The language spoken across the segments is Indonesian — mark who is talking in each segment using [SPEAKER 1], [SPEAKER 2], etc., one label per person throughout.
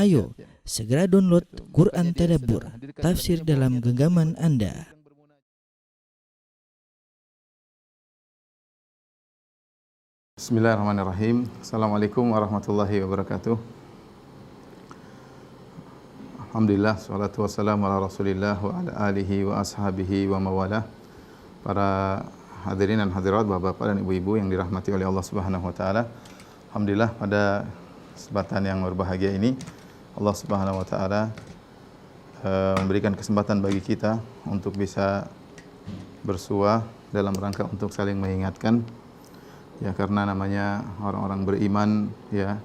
[SPEAKER 1] Ayo, segera download Quran Tadabbur, tafsir dalam genggaman Anda.
[SPEAKER 2] Bismillahirrahmanirrahim. Assalamualaikum warahmatullahi wabarakatuh. Alhamdulillah, salatu wassalamu ala rasulillah wa ala alihi wa ashabihi wa mawalah. Para hadirin dan hadirat, bapak-bapak dan ibu-ibu yang dirahmati oleh Allah Subhanahu wa taala. Alhamdulillah, pada kesempatan yang berbahagia ini Allah Subhanahu wa taala memberikan kesempatan bagi kita untuk bisa bersua dalam rangka untuk saling mengingatkan, ya, karena namanya orang-orang beriman, ya,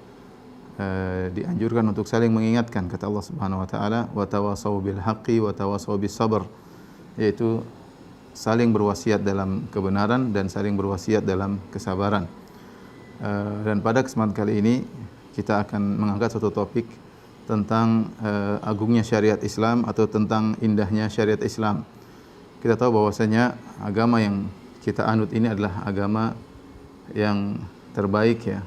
[SPEAKER 2] dianjurkan untuk saling mengingatkan. Kata Allah Subhanahu wa taala, wa tawassaw bil haqqi wa tawassaw bis sabr, yaitu saling berwasiat dalam kebenaran dan saling berwasiat dalam kesabaran. Dan pada kesempatan kali ini kita akan mengangkat suatu topik tentang agungnya syariat Islam atau tentang indahnya syariat Islam. Kita tahu bahwasanya agama yang kita anut ini adalah agama yang terbaik, ya,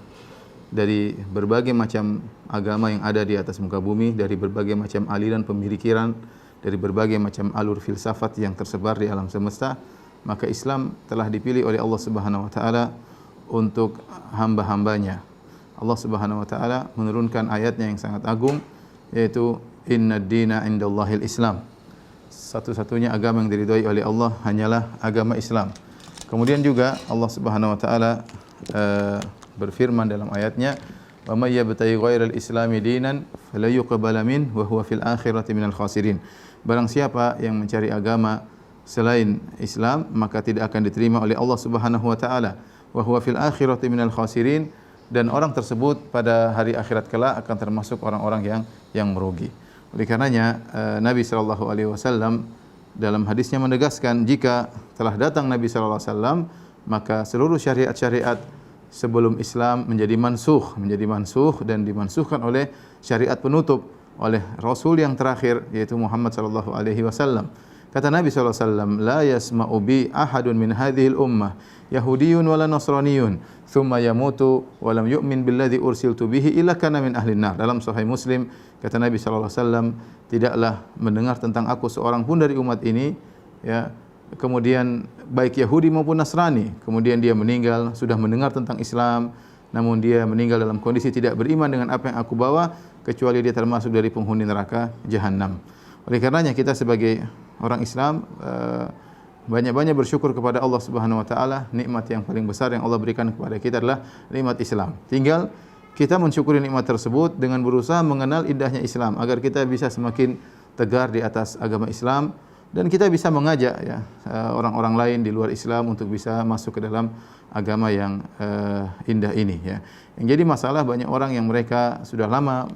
[SPEAKER 2] dari berbagai macam agama yang ada di atas muka bumi, dari berbagai macam aliran pemikiran, dari berbagai macam alur filsafat yang tersebar di alam semesta. Maka Islam telah dipilih oleh Allah Subhanahu wa taala untuk hamba-hambanya. Allah Subhanahu wa taala menurunkan ayatnya yang sangat agung, yaitu innad dina indallahil Islam. Satu-satunya agama yang diridhai oleh Allah hanyalah agama Islam. Kemudian juga Allah Subhanahu wa taala berfirman dalam ayatnya, "Wa may yabtaghi ghairal islami dinan fala yuqbala min wa huwa fil akhirati minal khasirin." Barang siapa yang mencari agama selain Islam, maka tidak akan diterima oleh Allah Subhanahu wa taala. Wa huwa fil akhirati minal khasirin, dan orang tersebut pada hari akhirat kelak akan termasuk orang-orang yang merugi. Oleh karenanya Nabi sallallahu alaihi wasallam dalam hadisnya menegaskan, jika telah datang Nabi sallallahu alaihi wasallam, maka seluruh syariat-syariat sebelum Islam menjadi mansuh dan dimansuhkan oleh syariat penutup, oleh Rasul yang terakhir, yaitu Muhammad sallallahu alaihi wasallam. Kata Nabi sallallahu alaihi wasallam, "La yasma'u bi ahadun min hadhil ummah yahudiyyun wala nasraniyun thumma yamutu wa lam yu'min billadzi ursiltu bihi illa kana min ahlin nar." Dalam Sahih Muslim, kata Nabi sallallahu alaihi wasallam, tidaklah mendengar tentang aku seorang pun dari umat ini, ya, kemudian baik Yahudi maupun Nasrani, kemudian dia meninggal sudah mendengar tentang Islam, namun dia meninggal dalam kondisi tidak beriman dengan apa yang aku bawa, kecuali dia termasuk dari penghuni neraka jahanam. Oleh karenanya kita sebagai orang Islam banyak-banyak bersyukur kepada Allah Subhanahu wa taala. Nikmat yang paling besar yang Allah berikan kepada kita adalah nikmat Islam. Tinggal kita mensyukuri nikmat tersebut dengan berusaha mengenal indahnya Islam agar kita bisa semakin tegar di atas agama Islam, dan kita bisa mengajak, ya, orang-orang lain di luar Islam untuk bisa masuk ke dalam agama yang indah ini, ya. Yang jadi masalah, banyak orang yang mereka sudah lama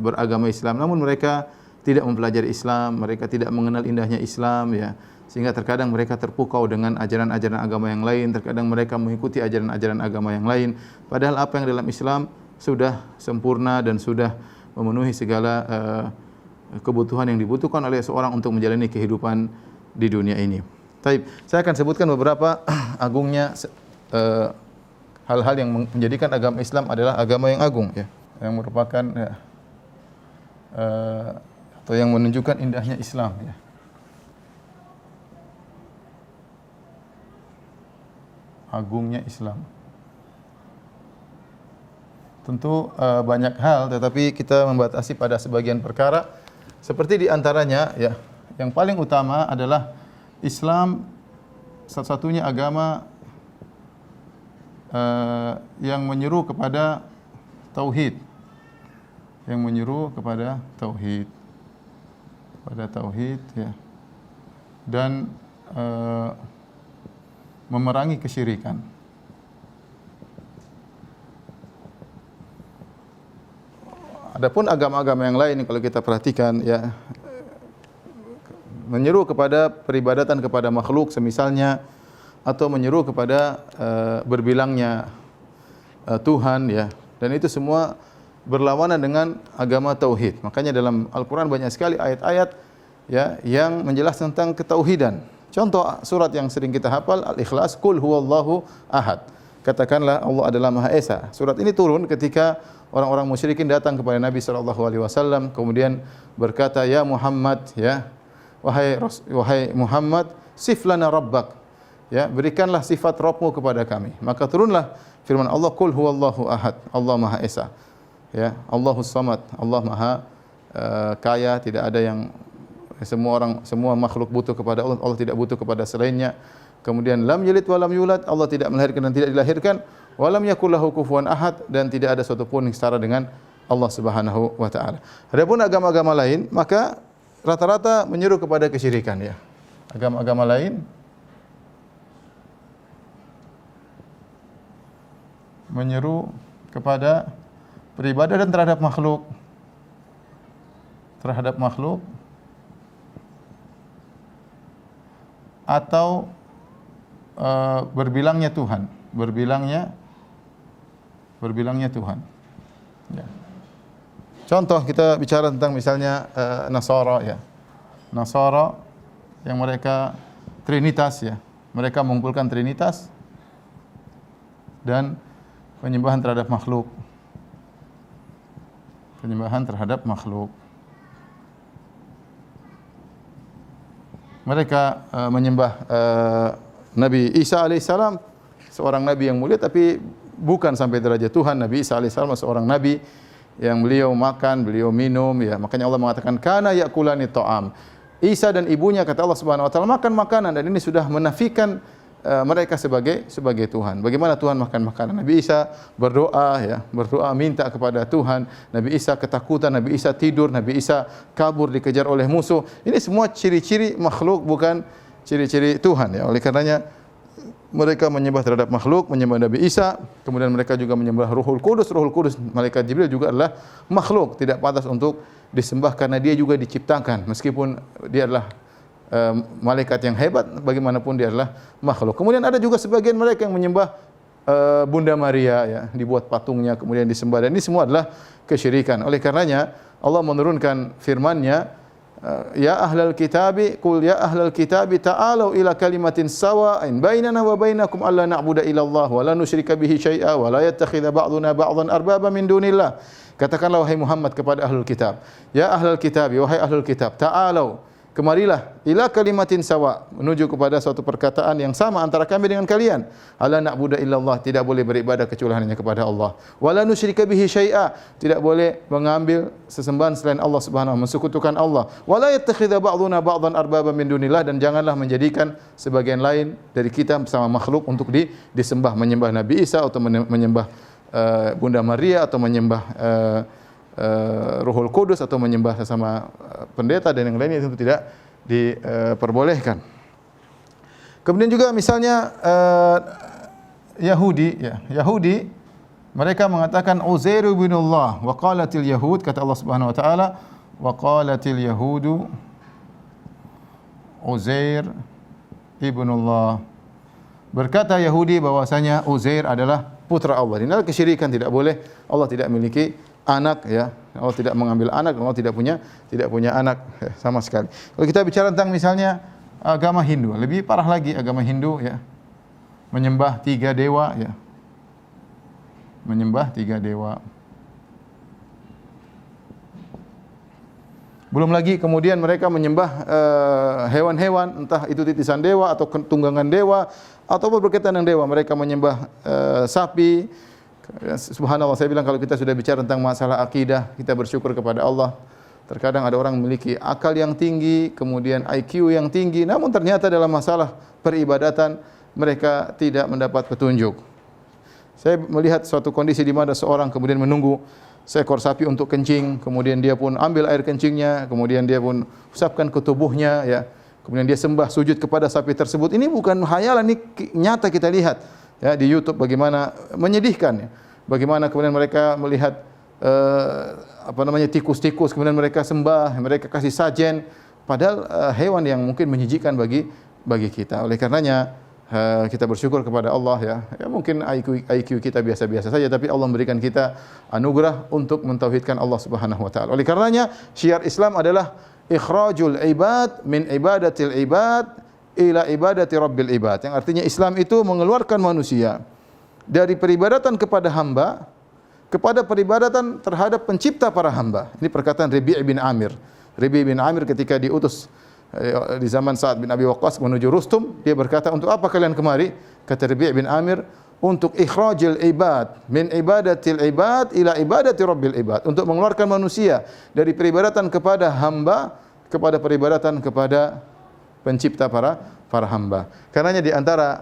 [SPEAKER 2] beragama Islam, namun mereka tidak mempelajari Islam, mereka tidak mengenal indahnya Islam, ya, sehingga terkadang mereka terpukau dengan ajaran-ajaran agama yang lain, terkadang mereka mengikuti ajaran-ajaran agama yang lain, padahal apa yang dalam Islam sudah sempurna dan sudah memenuhi segala kebutuhan yang dibutuhkan oleh seorang untuk menjalani kehidupan di dunia ini. Taib, saya akan sebutkan beberapa agungnya hal-hal yang menjadikan agama Islam adalah agama yang agung, ya, yang merupakan, ya, atau yang menunjukkan indahnya Islam, ya. Agungnya Islam. Tentu banyak hal, tetapi kita membatasi pada sebagian perkara. Seperti di antaranya, ya, yang paling utama adalah Islam satu-satunya agama yang menyeru kepada tauhid, ya, dan memerangi kesyirikan. Adapun agama-agama yang lain kalau kita perhatikan, ya, menyeru kepada peribadatan kepada makhluk semisalnya, atau menyeru kepada berbilangnya Tuhan, ya, dan itu semua berlawanan dengan agama tauhid. Makanya dalam Al-Qur'an banyak sekali ayat-ayat, ya, yang menjelaskan tentang ketauhidan. Contoh surat yang sering kita hafal, Al-Ikhlas, Qul huwallahu ahad. katakanlah Allah adalah Maha Esa. Surat ini turun ketika orang-orang musyrikin datang kepada Nabi sallallahu alaihi wasallam kemudian berkata, "Ya Muhammad, ya, wahai Muhammad, sif lana rabbak." Ya, berikanlah sifat Rabbmu kepada kami. Maka turunlah firman Allah, "Qul huwallahu ahad." Allah Maha Esa. Ya, Allahus Samad. Allah Maha kaya, tidak ada yang semua makhluk butuh kepada Allah. Allah tidak butuh kepada selainnya. Kemudian lam yalid wa lam yulad, Allah tidak melahirkan dan tidak dilahirkan. Wa lam yakul lahu kufuwan ahad, dan tidak ada satu pun yang setara dengan Allah Subhanahu wa taala. Adapun agama-agama lain, maka rata-rata menyeru kepada kesyirikan ya. Agama-agama lain menyeru kepada peribadatan terhadap makhluk atau berbilangnya Tuhan, berbilangnya Tuhan. Ya. Contoh kita bicara tentang misalnya Nasara ya. Nasara yang mereka Trinitas ya. Mereka mengumpulkan Trinitas dan penyembahan terhadap makhluk. Penyembahan terhadap makhluk. Mereka menyembah Nabi Isa alaihissalam, seorang nabi yang mulia, tapi bukan sampai derajat Tuhan. Nabi Isa alaihissalam seorang nabi yang beliau makan, beliau minum, ya. Makanya Allah mengatakan kana yakulani ta'am. Isa dan ibunya, kata Allah Subhanahu wa taala, makan makanan, dan ini sudah menafikan mereka sebagai Tuhan. Bagaimana Tuhan makan makanan? Nabi Isa berdoa ya, berdoa minta kepada Tuhan. Nabi Isa ketakutan, Nabi Isa tidur, Nabi Isa kabur dikejar oleh musuh. Ini semua ciri-ciri makhluk, bukan ciri-ciri Tuhan ya. Oleh karenanya mereka menyembah terhadap makhluk, menyembah Nabi Isa, kemudian mereka juga menyembah Ruhul Kudus. Ruhul Kudus, malaikat Jibril juga adalah makhluk, tidak pantas untuk disembah karena dia juga diciptakan. Meskipun dia adalah malaikat yang hebat, bagaimanapun dia adalah makhluk. Kemudian ada juga sebagian mereka yang menyembah Bunda Maria ya, dibuat patungnya kemudian disembah, dan ini semua adalah kesyirikan. Oleh karenanya Allah menurunkan firman-Nya, ya ahlal kitabi qul ya ahlal kitabi ta'alu ila kalimatin sawa'in bainana wa bainakum alla na'budu illallah wa la nusyrika bihi syai'a wa la yattakhidha ba'duna ba'dhan arbaba min dunillah. Katakanlah wahai Muhammad kepada ahlul kitab, ya ahlal kitabi, wahai ahlul kitab, ta'alu, kemarilah ila kalimatin sawa, menuju kepada suatu perkataan yang sama antara kami dengan kalian. Alla na'budu illallah, tidak boleh beribadah kecuali hanya kepada Allah. Wala nusyrika bihi syai'a, tidak boleh mengambil sesembahan selain Allah Subhanahu wa taala, mensekutukan Allah. Wala yattakhidha ba'duna ba'dhan arbaba min dunillah, dan janganlah menjadikan sebagian lain dari kita bersama makhluk untuk disembah, menyembah Nabi Isa atau menyembah Bunda Maria atau menyembah Ruhul Kudus atau menyembah sesama pendeta dan yang lainnya, itu tidak diperbolehkan. Kemudian juga misalnya Yahudi ya. Yahudi mereka mengatakan Uzair ibnullah, wa qalatil yahud, kata Allah Subhanahu wa taala, wa qalatil yahudu Uzair ibnullah. Berkata Yahudi bahwasanya Uzair adalah putra Allah. Ini adalah kesyirikan, tidak boleh. Allah tidak memiliki anak ya. Allah tidak mengambil anak, Allah tidak punya anak ya, sama sekali. Kalau kita bicara tentang misalnya agama Hindu, lebih parah lagi agama Hindu ya. Menyembah 3 dewa ya. Menyembah 3 dewa. Belum lagi kemudian mereka menyembah hewan-hewan, entah itu titisan dewa atau tunggangan dewa ataupun berkaitan dengan dewa. Mereka menyembah sapi. Subhanallah, saya bilang kalau kita sudah bicara tentang masalah akidah, kita bersyukur kepada Allah. Terkadang ada orang memiliki akal yang tinggi, kemudian IQ yang tinggi, namun ternyata dalam masalah peribadatan mereka tidak mendapat petunjuk. Saya melihat suatu kondisi di mana seorang kemudian menunggu seekor sapi untuk kencing, kemudian dia pun ambil air kencingnya, kemudian dia pun usapkan ke tubuhnya ya. Kemudian dia sembah sujud kepada sapi tersebut. Ini bukan khayalan, ini nyata kita lihat ya di YouTube, bagaimana menyedihkan ya. Bagaimana kemudian mereka melihat tikus-tikus, kemudian mereka sembah, mereka kasih sajen, padahal hewan yang mungkin menjijikkan bagi kita. Oleh karenanya kita bersyukur kepada Allah ya. Ya mungkin IQ kita biasa-biasa saja, tapi Allah memberikan kita anugerah untuk mentauhidkan Allah Subhanahu wa taala. Oleh karenanya syiar Islam adalah ikhrajul ibad min ibadatil ibad ila ibadati rabbil ibad. Yang artinya Islam itu mengeluarkan manusia dari peribadatan kepada hamba kepada peribadatan terhadap pencipta para hamba. Ini perkataan Rabi' bin Amir. Rabi' bin Amir ketika diutus di zaman Sa'ad bin Abi Waqqas menuju Rustum, dia berkata, "Untuk apa kalian kemari?" Kata Rabi' bin Amir, "Untuk ikhrajil ibad min ibadatil ibad ila ibadati rabbil ibad." Untuk mengeluarkan manusia dari peribadatan kepada hamba kepada peribadatan kepada pencipta para hamba. Karenanya di antara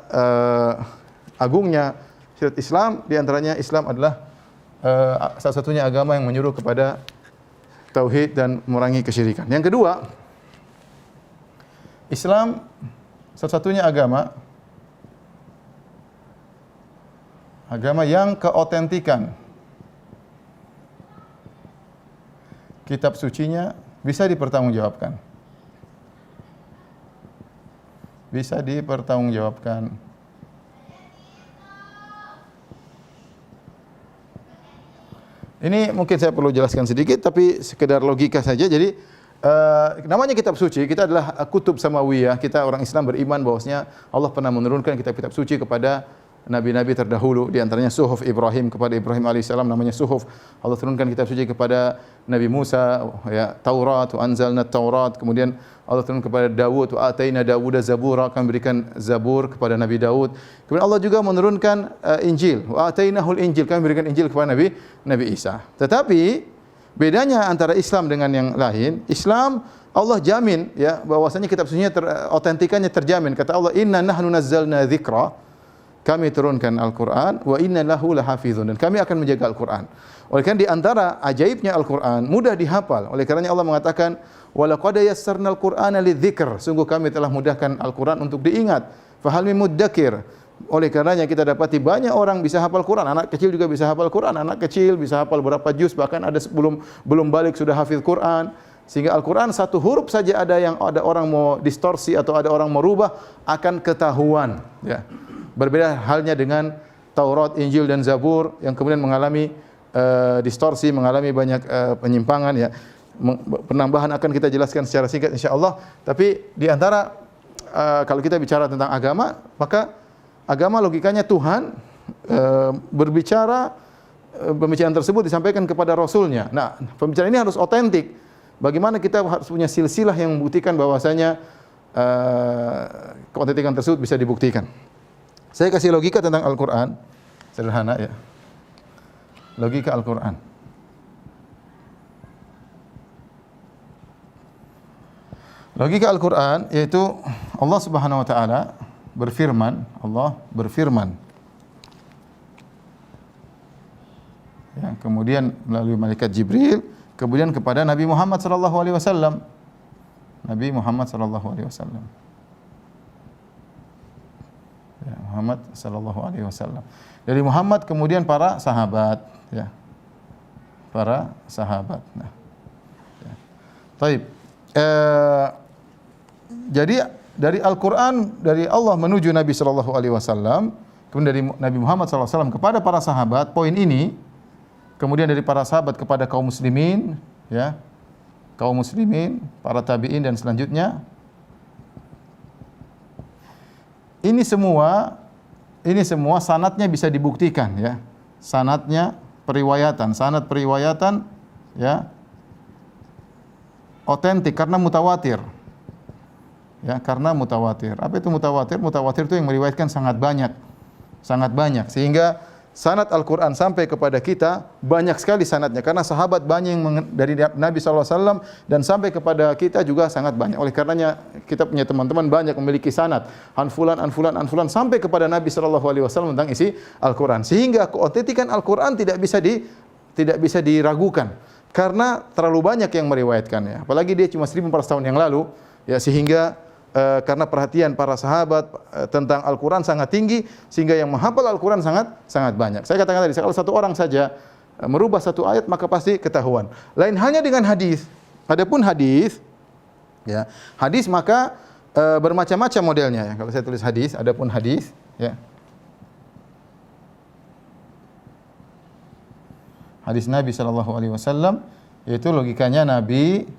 [SPEAKER 2] agungnya syariat Islam, di antaranya Islam adalah salah satunya agama yang menyuruh kepada tauhid dan mengurangi kesyirikan. Yang kedua, Islam salah satunya agama yang keotentikan kitab sucinya bisa dipertanggungjawabkan. Bisa dipertanggungjawabkan. Ini mungkin saya perlu jelaskan sedikit, tapi sekedar logika saja. Jadi namanya kitab suci, kita adalah kutub samawiyah. Kita orang Islam beriman bahwasanya Allah pernah menurunkan kitab-kitab suci kepada nabi-nabi terdahulu. Di antaranya suhuf Ibrahim kepada Ibrahim alaihissalam, namanya suhuf. Allah turunkan kitab suci kepada Nabi Musa, ya, Taurat, wa anzalna Taurat. Kemudian Allah turunkan kepada Dawud, wa ataina Dawuda zabura, kami berikan zabur kepada Nabi Daud. Kemudian Allah juga menurunkan Injil, wa atainahul Injil, kami berikan Injil kepada Nabi Isa. Tetapi bedanya antara Islam dengan yang lain, Islam Allah jamin ya bahwasanya kitab sucinya otentikannya terjamin. Kata Allah, "Inna nahnu nazzalna dzikra." Kami turunkan Al-Qur'an, wa inna lahu lahafizun, dan kami akan menjaga Al-Qur'an. Oleh karena di antara ajaibnya Al-Qur'an mudah dihafal. Oleh karenanya Allah mengatakan, "Wa laqad yassarna al-Qur'ana lidzikr." Sungguh kami telah mudahkan Al-Qur'an untuk diingat. Fa hal min muddakir. Oleh karenanya kita dapati banyak orang bisa hafal Quran, anak kecil juga bisa hafal Quran, anak kecil bisa hafal berapa juz, bahkan ada belum balik sudah hafil Quran. Sehingga Al-Quran satu huruf saja ada orang mau distorsi atau ada orang mau rubah akan ketahuan. Ya. Berbeda halnya dengan Taurat, Injil dan Zabur yang kemudian mengalami distorsi, mengalami banyak penyimpangan. Ya. Penambahan akan kita jelaskan secara singkat insyaallah. Tapi di antara kalau kita bicara tentang agama, maka agama logikanya Tuhan pembicaraan tersebut disampaikan kepada Rasulnya. Nah, pembicaraan ini harus otentik. Bagaimana kita harus punya silsilah yang membuktikan bahwasanya keotentikan tersebut bisa dibuktikan. Saya kasih logika tentang Al-Quran, sederhana ya. Logika Al-Quran. Logika Al-Quran yaitu Allah Subhanahu wa taala berfirman, ya, kemudian melalui malaikat Jibril, kemudian kepada Nabi Muhammad sallallahu alaihi wasallam. Nabi Muhammad sallallahu alaihi wasallam. Ya, Muhammad sallallahu alaihi wasallam. Dari Muhammad kemudian para sahabat, ya. Para sahabat. Nah. Ya. Taib. Jadi dari Al-Qur'an dari Allah menuju Nabi sallallahu alaihi wasallam, kemudian dari Nabi Muhammad sallallahu alaihi wasallam kepada para sahabat, poin ini, kemudian dari para sahabat kepada kaum muslimin, ya. Kaum muslimin, para tabi'in dan selanjutnya. Ini semua sanadnya bisa dibuktikan, ya. Sanad periwayatan ya otentik karena mutawatir. Ya, karena mutawatir. Apa itu mutawatir? Mutawatir itu yang meriwayatkan sangat banyak. Sehingga sanad Al-Quran sampai kepada kita banyak sekali sanadnya. Karena sahabat banyak yang dari Nabi SAW dan sampai kepada kita juga sangat banyak. Oleh karenanya kita punya teman-teman banyak memiliki sanad. Anfulan sampai kepada Nabi SAW tentang isi Al-Quran. Sehingga keotentikan Al-Quran tidak bisa diragukan. Karena terlalu banyak yang meriwayatkannya. Apalagi dia cuma 1400 tahun yang lalu. Ya, sehingga karena perhatian para sahabat tentang Al-Quran sangat tinggi, sehingga yang menghafal Al-Quran sangat banyak. Saya katakan tadi, kalau satu orang saja merubah satu ayat, maka pasti ketahuan. Lain halnya dengan hadis. Adapun hadis, ya, hadis maka bermacam-macam modelnya. Ya. Kalau saya tulis hadis, adapun hadis, ya. Hadis Nabi sallallahu alaihi wasallam, yaitu logikanya Nabi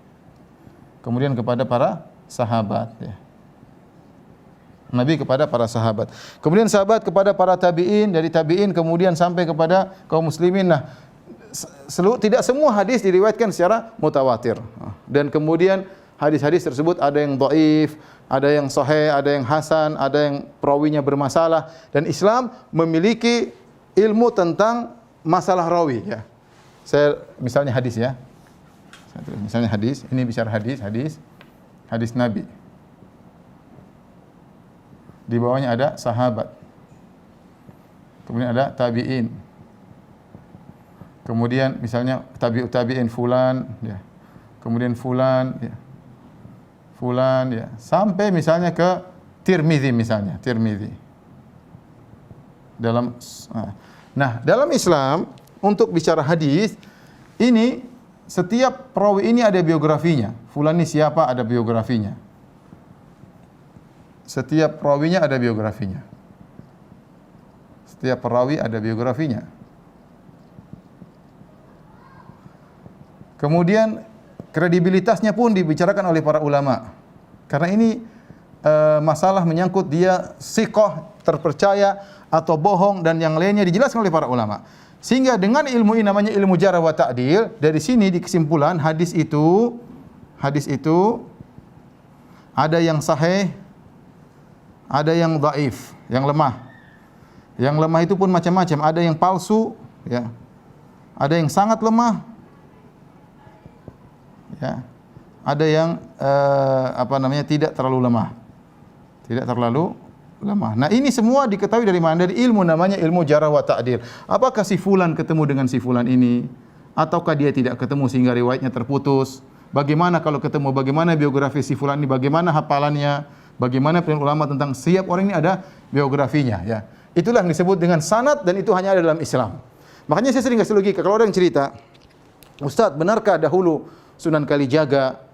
[SPEAKER 2] kemudian kepada para sahabat, ya. Nabi kepada para sahabat. Kemudian sahabat kepada para tabi'in, dari tabi'in kemudian sampai kepada kaum muslimin. Nah, tidak semua hadis diriwayatkan secara mutawatir. Dan kemudian hadis-hadis tersebut ada yang dhaif, ada yang sahih, ada yang hasan, ada yang perawinya bermasalah, dan Islam memiliki ilmu tentang masalah rawi ya. Saya misalnya hadis ya. Misalnya hadis, ini bicara hadis Nabi. Di bawahnya ada sahabat. Kemudian ada tabi'in. Kemudian misalnya tabi'in fulan ya. Kemudian fulan ya. Fulan ya. Sampai misalnya ke Tirmidzi misalnya, Tirmidzi. Dalam Islam untuk bicara hadis ini setiap perawi ini ada biografinya. Fulan ini siapa, ada biografinya. Setiap perawinya ada biografinya. Setiap perawi ada biografinya. Kemudian kredibilitasnya pun dibicarakan oleh para ulama. Karena ini masalah menyangkut dia siqah, terpercaya atau bohong dan yang lainnya dijelaskan oleh para ulama. Sehingga dengan ilmu ini namanya ilmu jarh wa ta'dil. Dari sini di kesimpulan hadis itu ada yang sahih, ada yang dhaif, yang lemah. Yang lemah itu pun macam-macam, ada yang palsu ya. Ada yang sangat lemah. Ya. Ada yang tidak terlalu lemah. Tidak terlalu lemah. Nah, ini semua diketahui dari mana? Dari ilmu namanya ilmu jarh wa ta'dil. Apakah si fulan ketemu dengan si fulan ini ataukah dia tidak ketemu sehingga riwayatnya terputus? Bagaimana kalau ketemu? Bagaimana biografi si fulan ini? Bagaimana hafalannya? Bagaimana penelitian ulama tentang setiap orang ini ada biografinya ya. Itulah yang disebut dengan sanad dan itu hanya ada dalam Islam. Makanya saya sering kasih logika kalau orang cerita, "Ustaz, benarkah dahulu Sunan Kalijaga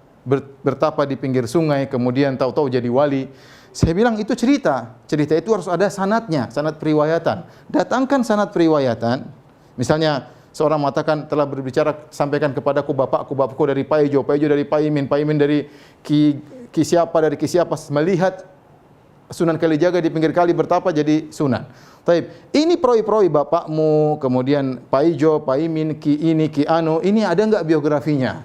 [SPEAKER 2] bertapa di pinggir sungai kemudian tahu-tahu jadi wali?" Saya bilang itu cerita. Cerita itu harus ada sanadnya, sanad periwayatan. Datangkan sanad periwayatan. Misalnya seorang mengatakan telah berbicara sampaikan kepadaku bapakku dari Paijo dari Paimin dari Ki siapa dari Ki siapa melihat Sunan Kalijaga di pinggir kali bertapa jadi sunan. Taib. Ini perawi-perawi bapakmu, kemudian Paijo, Paimin, Ki ini, Ki anu, ini ada enggak biografinya?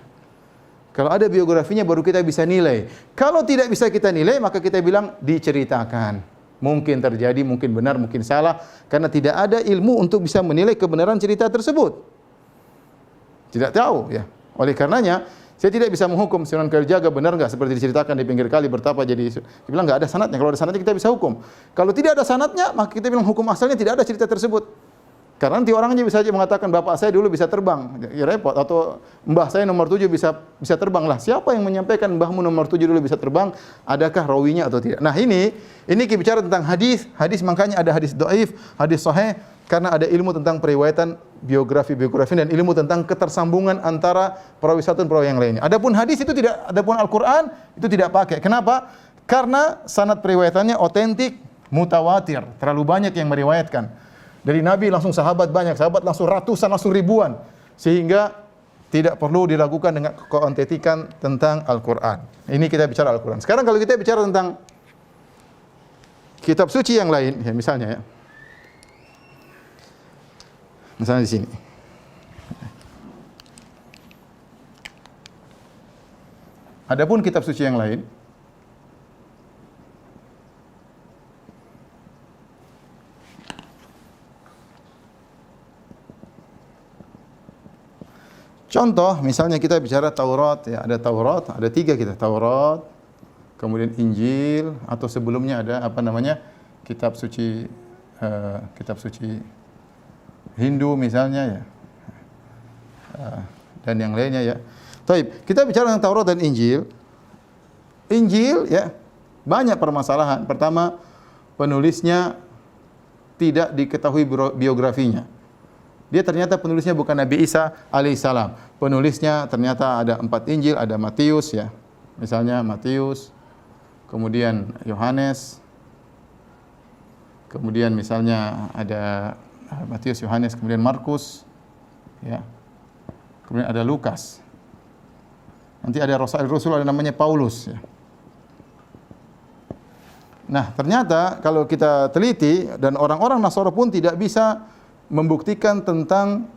[SPEAKER 2] Kalau ada biografinya baru kita bisa nilai. Kalau tidak bisa kita nilai, maka kita bilang diceritakan. Mungkin terjadi, mungkin benar, mungkin salah, karena tidak ada ilmu untuk bisa menilai kebenaran cerita tersebut. Tidak tahu ya. Oleh karenanya saya tidak bisa menghukum Sunan Kalijaga benar enggak seperti diceritakan di pinggir kali bertapa jadi. Dia bilang enggak ada sanadnya. Kalau ada sanadnya kita bisa hukum. Kalau tidak ada sanadnya, maka kita bilang hukum asalnya tidak ada cerita tersebut. Karena nanti orangnya bisa saja mengatakan bapak saya dulu bisa terbang, ya repot. Atau mbah saya nomor 7 bisa terbang lah. Siapa yang menyampaikan mbahmu nomor 7 dulu bisa terbang? Adakah rawinya atau tidak? Nah ini bicara tentang hadis. Hadis makanya ada hadis dhaif, hadis sahih. Karena ada ilmu tentang periwayatan biografi dan ilmu tentang ketersambungan antara perawi satu dan perawi yang lainnya. Adapun hadis itu tidak, adapun Al-Qur'an itu tidak pakai. Kenapa? Karena sanad periwayatannya otentik, mutawatir, terlalu banyak yang meriwayatkan. Dari Nabi langsung sahabat banyak, sahabat langsung ratusan, langsung ribuan. Sehingga tidak perlu diragukan dengan keotentikan tentang Al-Qur'an. Ini kita bicara Al-Qur'an. Sekarang kalau kita bicara tentang kitab suci yang lain, ya misalnya ya. Misalnya di sini. Adapun kitab suci yang lain, contoh, misalnya kita bicara Taurat, ya ada Taurat, ada 3 kita, Taurat, kemudian Injil, atau sebelumnya ada kitab suci Hindu misalnya ya, dan yang lainnya ya. Taib, kita bicara tentang Taurat dan Injil. Injil ya banyak permasalahan. Pertama, penulisnya tidak diketahui biografinya. Dia ternyata penulisnya bukan Nabi Isa alaihissalam. Penulisnya ternyata ada 4 Injil, ada Matius ya. Misalnya Matius, kemudian Yohanes, kemudian misalnya ada Matius, Yohanes, kemudian Markus, ya. Kemudian ada Lukas. Nanti ada Rasul, ada namanya Paulus, ya. Nah, ternyata kalau kita teliti dan orang-orang Nasara pun tidak bisa membuktikan tentang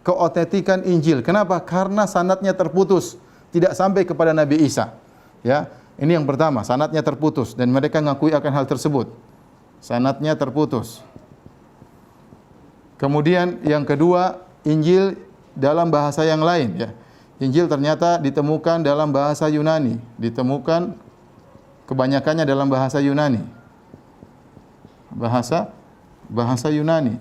[SPEAKER 2] keotentikan Injil. Kenapa? Karena sanadnya terputus, tidak sampai kepada Nabi Isa. Ya, ini yang pertama, sanadnya terputus dan mereka mengakui akan hal tersebut. Sanadnya terputus. Kemudian yang kedua, Injil dalam bahasa yang lain, ya. Injil ternyata ditemukan dalam bahasa Yunani, ditemukan kebanyakannya dalam bahasa Yunani. Bahasa Yunani.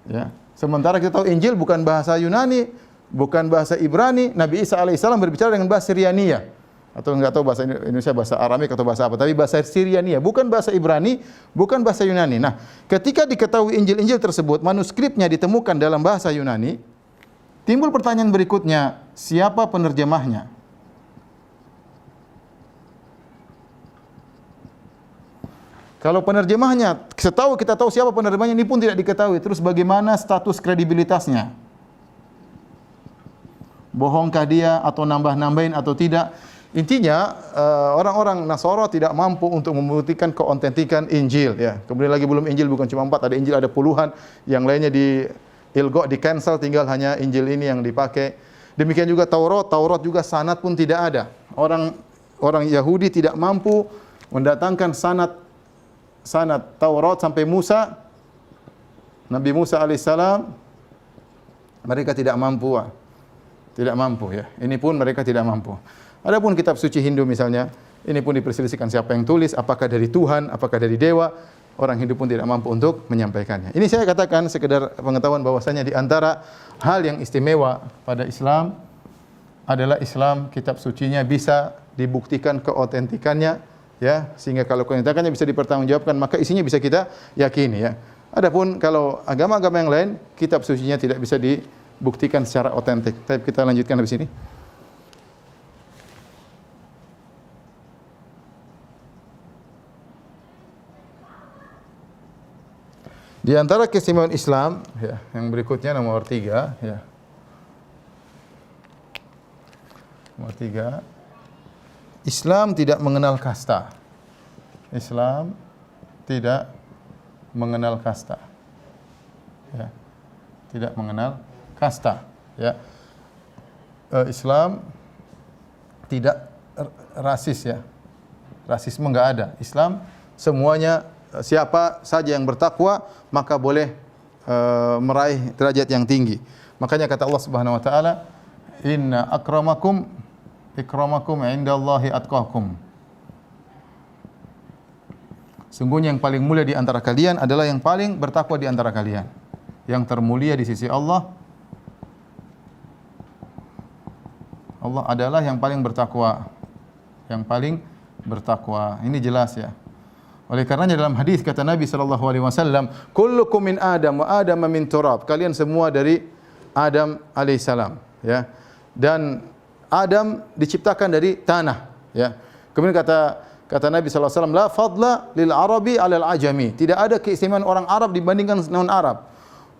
[SPEAKER 2] Ya. Sementara kita tahu Injil bukan bahasa Yunani, bukan bahasa Ibrani. Nabi Isa alaihissalam berbicara dengan bahasa Syriania. Atau enggak tahu bahasa Indonesia, bahasa Aramik atau bahasa apa, tapi bahasa Syriania, bukan bahasa Ibrani, bukan bahasa Yunani. Nah, ketika diketahui Injil-Injil tersebut manuskripnya ditemukan dalam bahasa Yunani, timbul pertanyaan berikutnya, siapa penerjemahnya? Kalau penerjemahnya, setahu kita tahu siapa penerjemahnya, ini pun tidak diketahui. Terus bagaimana status kredibilitasnya? Bohongkah dia atau nambah-nambahin atau tidak? Intinya orang-orang Nasara tidak mampu untuk membuktikan keotentikan Injil, ya. Kemudian lagi belum Injil bukan cuma 4, ada Injil ada puluhan, yang lainnya di ilgo, di cancel, tinggal hanya Injil ini yang dipakai. Demikian juga Taurat juga sanad pun tidak ada. Orang Yahudi tidak mampu mendatangkan sanad Taurat sampai Musa, Nabi Musa alaihissalam, mereka tidak mampu, ya. Ini pun mereka tidak mampu. Adapun kitab suci Hindu misalnya, ini pun diperselisihkan siapa yang tulis, apakah dari Tuhan, apakah dari dewa. Orang Hindu pun tidak mampu untuk menyampaikannya. Ini saya katakan sekedar pengetahuan bahwasanya di antara hal yang istimewa pada Islam adalah Islam kitab sucinya bisa dibuktikan keotentikannya, ya, sehingga kalau keotentikannya bisa dipertanggungjawabkan, maka isinya bisa kita yakini, ya. Adapun kalau agama-agama yang lain, kitab sucinya tidak bisa dibuktikan secara otentik. Tapi kita lanjutkan habis ini. Di antara keistimewaan Islam, ya, yang berikutnya nomor 3, ya. Nomor 3, Islam tidak mengenal kasta. Islam tidak mengenal kasta. Ya. Tidak mengenal kasta, ya. Islam tidak rasis, ya. Rasisme enggak ada. Islam semuanya, siapa saja yang bertakwa maka boleh meraih derajat yang tinggi. Makanya kata Allah Subhanahu wa taala, "Inna akramakum indallahi atqakum." Sungguhnya yang paling mulia di antara kalian adalah yang paling bertakwa di antara kalian. Yang termulia di sisi Allah adalah yang paling bertakwa. Yang paling bertakwa. Ini jelas, ya. Oleh karenanya dalam hadis kata Nabi sallallahu alaihi wasallam, "Kullukum min Adam wa Adam min turab." Kalian semua dari Adam alaihissalam, ya. Dan Adam diciptakan dari tanah, ya. Kemudian kata Nabi sallallahu alaihi wasallam, "La fadla lil Arabi 'alal ajami." Tidak ada keistimewaan orang Arab dibandingkan non-Arab.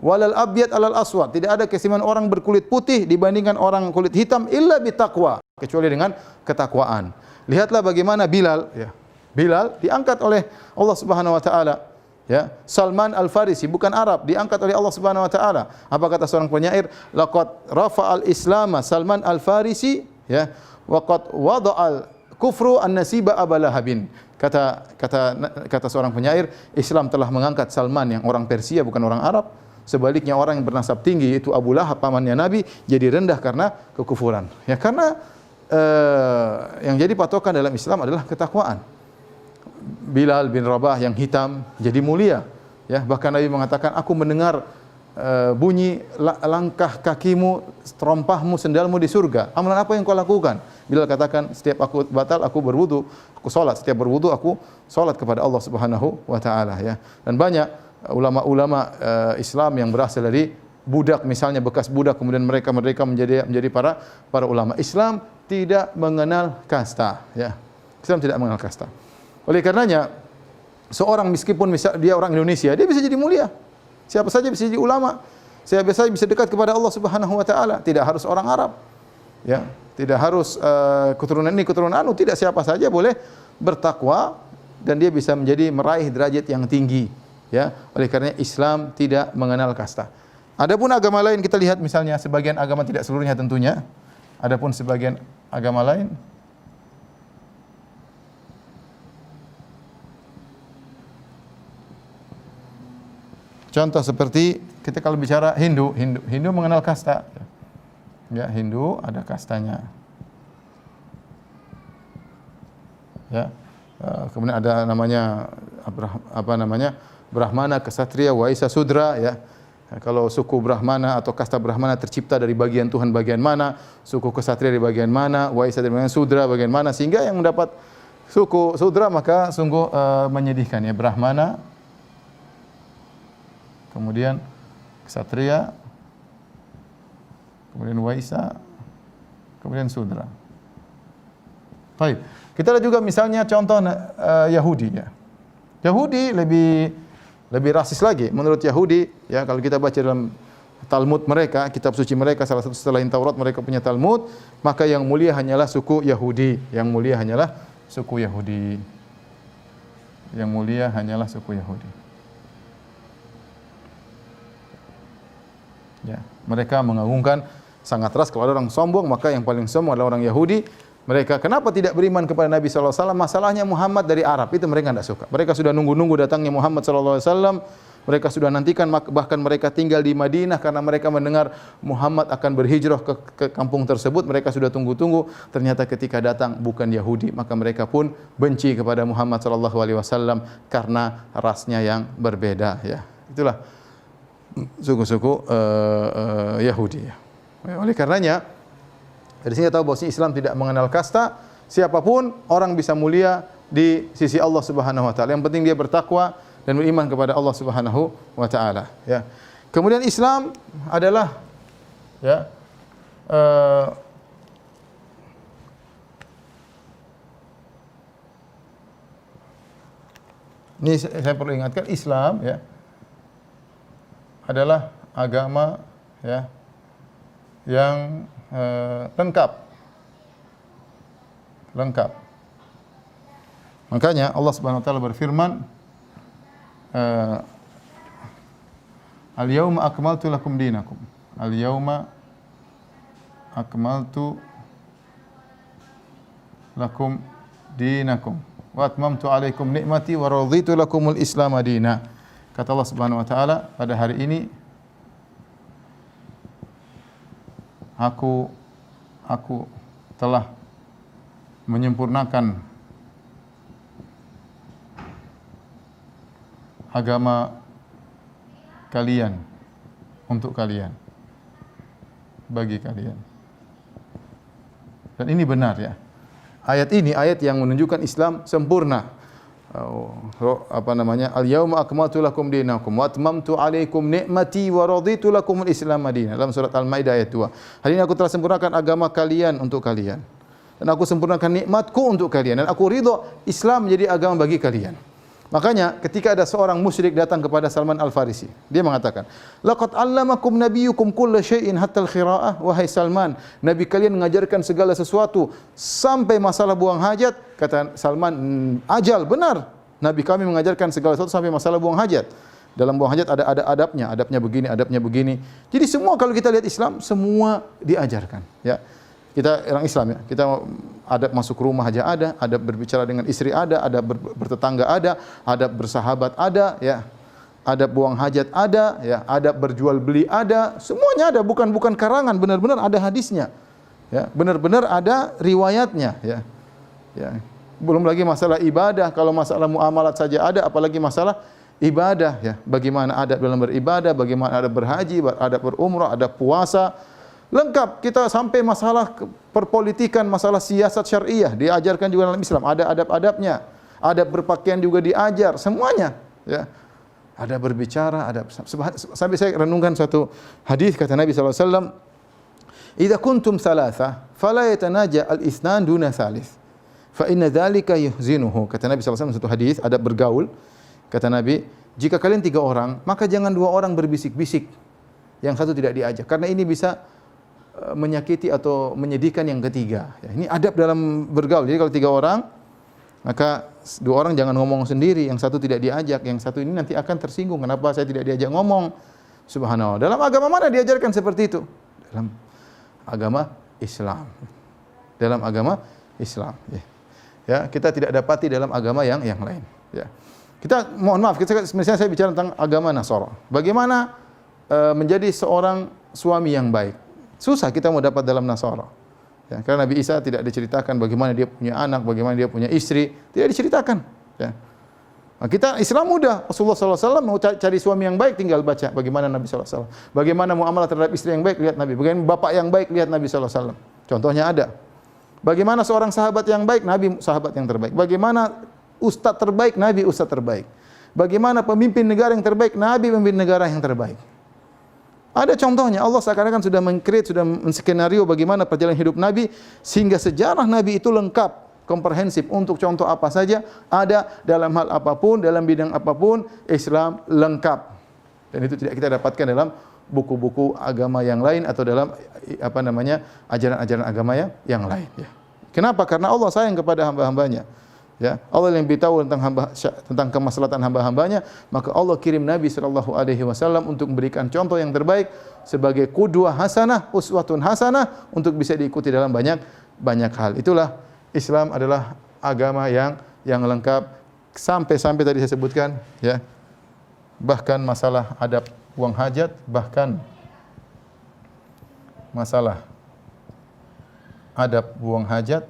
[SPEAKER 2] Walal abyad 'alal aswad. Tidak ada keistimewaan orang berkulit putih dibandingkan orang kulit hitam illa bitaqwa, kecuali dengan ketakwaan. Lihatlah bagaimana Bilal, ya. Bilal diangkat oleh Allah Subhanahu wa taala, ya. Salman Al-Farisi bukan Arab, diangkat oleh Allah Subhanahu wa taala. Apa kata seorang penyair? Laqad rafa'al Islam Salman Al-Farisi, ya. Wa qad wada'al kufru an-nasiba abalahabin. Kata seorang penyair, Islam telah mengangkat Salman yang orang Persia bukan orang Arab. Sebaliknya orang yang bernasab tinggi yaitu Abu Lahab pamannya Nabi jadi rendah karena kekufuran. Ya, karena yang jadi patokan dalam Islam adalah ketakwaan. Bilal bin Rabah yang hitam jadi mulia, ya. Bahkan Nabi mengatakan, aku mendengar bunyi langkah kakimu, terompahmu, sendalmu di surga. Amalan apa yang kau lakukan? Bilal katakan, setiap aku batal aku berwudu, aku salat. Setiap berwudu aku salat kepada Allah Subhanahu wa taala, ya. Dan banyak ulama-ulama Islam yang berasal dari budak, misalnya bekas budak, kemudian mereka menjadi para ulama. Islam tidak mengenal kasta, ya. Islam tidak mengenal kasta. Oleh karenanya, seorang meskipun dia orang Indonesia, dia bisa jadi mulia. Siapa saja bisa jadi ulama. Siapa saja bisa dekat kepada Allah Subhanahu wa taala, tidak harus orang Arab. Ya. Tidak harus keturunan ini, keturunan anu, tidak, siapa saja boleh bertakwa dan dia bisa meraih derajat yang tinggi, ya. Oleh karena Islam tidak mengenal kasta. Adapun agama lain kita lihat misalnya sebagian agama, tidak seluruhnya tentunya. Adapun sebagian agama lain contoh seperti kita kalau bicara Hindu mengenal kasta. Ya, Hindu ada kastanya. Ya. Kemudian ada namanya Brahmana, Ksatria, Waisya, Sudra, ya. Kalau suku Brahmana atau kasta Brahmana tercipta dari bagian Tuhan bagian mana, suku Ksatria dari bagian mana, Waisya dari bagian Sudra bagian mana, sehingga yang mendapat suku Sudra maka sungguh menyedihkan, ya. Brahmana, kemudian Ksatria, kemudian Waisya, kemudian Sudra. Baik. Kita lihat juga misalnya contoh Yahudi, ya. Yahudi lebih rasis lagi. Menurut Yahudi, ya, kalau kita baca dalam Talmud mereka, kitab suci mereka, salah satu selain Taurat mereka punya Talmud, maka yang mulia hanyalah suku Yahudi. Yang mulia hanyalah suku Yahudi. Yang mulia hanyalah suku Yahudi. Ya, mereka mengagungkan sangat keras. Kalau ada orang sombong, maka yang paling sombong adalah orang Yahudi. Mereka kenapa tidak beriman kepada Nabi SAW? Masalahnya Muhammad dari Arab, itu mereka tidak suka. Mereka sudah nunggu-nunggu datangnya Muhammad SAW. Mereka sudah nantikan, bahkan mereka tinggal di Madinah karena mereka mendengar Muhammad akan berhijrah ke kampung tersebut. Mereka sudah tunggu-tunggu. Ternyata ketika datang bukan Yahudi, maka mereka pun benci kepada Muhammad SAW karena rasnya yang berbeda. Ya, itulah suku-suku Yahudi. Ya. Oleh karenanya, dari sini kita tahu bahwa Islam tidak mengenal kasta. Siapapun orang bisa mulia di sisi Allah Subhanahu wa taala. Yang penting dia bertakwa dan beriman kepada Allah Subhanahu wa taala, ya. Kemudian Islam adalah, ya, ini saya perlu ingatkan, Islam, ya, adalah agama, ya, yang lengkap. Makanya Allah Subhanahu wa taala berfirman, Al-yauma akmaltu lakum dinakum. Al-yauma akmaltu lakum dinakum wa atmamtu alaikum ni'mati wa raditu lakumul Islam madina. Kata Allah Subhanahu wa taala, pada hari ini aku telah menyempurnakan agama kalian untuk kalian, bagi kalian. Dan ini benar, ya. Ayat ini ayat yang menunjukkan Islam sempurna. Al-yauma akmaltu lakum dinakum wa atmamtu alaikum ni'mati wa raditu lakumul Islam madina. Dalam surat Al-Maidah ayat 2. Hari ini aku telah sempurnakan agama kalian untuk kalian. Dan aku sempurnakan nikmatku untuk kalian. Dan aku ridha Islam menjadi agama bagi kalian. Makanya ketika ada seorang musyrik datang kepada Salman Al-Farisi, dia mengatakan, "Laqad 'allamakum nabiyyukum kulla syai'in hatta al-khira'ah." Wahai Salman, nabi kalian mengajarkan segala sesuatu sampai masalah buang hajat. Kata Salman, "Ajal, benar. Nabi kami mengajarkan segala sesuatu sampai masalah buang hajat." Dalam buang hajat ada adabnya begini, adabnya begini. Jadi semua kalau kita lihat Islam semua diajarkan, ya. Kita orang Islam, ya. Kita adab masuk rumah aja ada, adab berbicara dengan istri ada, adab bertetangga ada, adab bersahabat ada, ya. Adab buang hajat ada, ya. Adab berjual beli ada, semuanya ada, bukan karangan, benar-benar ada hadisnya. Ya, benar-benar ada riwayatnya, ya. Ya. Belum lagi masalah ibadah, kalau masalah muamalat saja ada, apalagi masalah ibadah, ya. Bagaimana adab dalam beribadah, bagaimana adab berhaji, adab berumrah, adab puasa. Lengkap, kita sampai masalah perpolitikan, masalah siasat syariah diajarkan juga dalam Islam. Ada adab-adabnya, adab berpakaian juga diajar, semuanya, ya. Ada berbicara, ada sampai saya renungkan suatu hadis kata Nabi SAW, "Idza kuntum thalatha, fala yatanaja al-itsnan duna thalith, fa inna dzalika yuhzinuhu." Kata Nabi SAW satu hadis, adab bergaul. Kata Nabi, jika kalian 3 orang, maka jangan 2 orang berbisik-bisik, yang satu tidak diajak, karena ini bisa menyakiti atau menyedihkan yang ketiga. Ya, ini adab dalam bergaul. Jadi kalau 3 orang, maka 2 orang jangan ngomong sendiri, yang satu tidak diajak, yang satu ini nanti akan tersinggung. Kenapa saya tidak diajak ngomong? Subhanallah. Dalam agama mana diajarkan seperti itu? Dalam agama Islam. Dalam agama Islam. Ya, kita tidak dapati dalam agama yang lain. Ya. Kita mohon maaf, misalnya saya bicara tentang agama Nasara. Bagaimana menjadi seorang suami yang baik? Susah kita mau dapat dalam Nasara. Ya, karena Nabi Isa tidak diceritakan bagaimana dia punya anak, bagaimana dia punya istri, tidak diceritakan. Ya. Nah, kita Islam mudah. Rasulullah SAW mau cari suami yang baik, tinggal baca bagaimana Nabi SAW. Bagaimana muamalah terhadap istri yang baik, lihat Nabi. Bagaimana bapak yang baik, lihat Nabi SAW. Contohnya ada. Bagaimana seorang sahabat yang baik, Nabi sahabat yang terbaik. Bagaimana ustadz terbaik, Nabi ustadz terbaik. Bagaimana pemimpin negara yang terbaik, Nabi pemimpin negara yang terbaik. Ada contohnya, Allah seakan-akan sudah meng-create, sudah menskenario bagaimana perjalanan hidup Nabi, sehingga sejarah Nabi itu lengkap, komprehensif. Untuk contoh apa saja, ada dalam hal apapun, dalam bidang apapun, Islam lengkap. Dan itu tidak kita dapatkan dalam buku-buku agama yang lain atau dalam ajaran-ajaran agama yang lain. Ya. Kenapa? Karena Allah sayang kepada hamba-hambanya. Ya, Allah yang lebih tahu tentang kemaslahatan hamba-hambanya, maka Allah kirim Nabi SAW untuk memberikan contoh yang terbaik sebagai qudwah hasanah, uswatun hasanah untuk bisa diikuti dalam banyak hal. Itulah Islam adalah agama yang lengkap sampai tadi saya sebutkan, ya. Bahkan masalah adab buang hajat, bahkan masalah adab buang hajat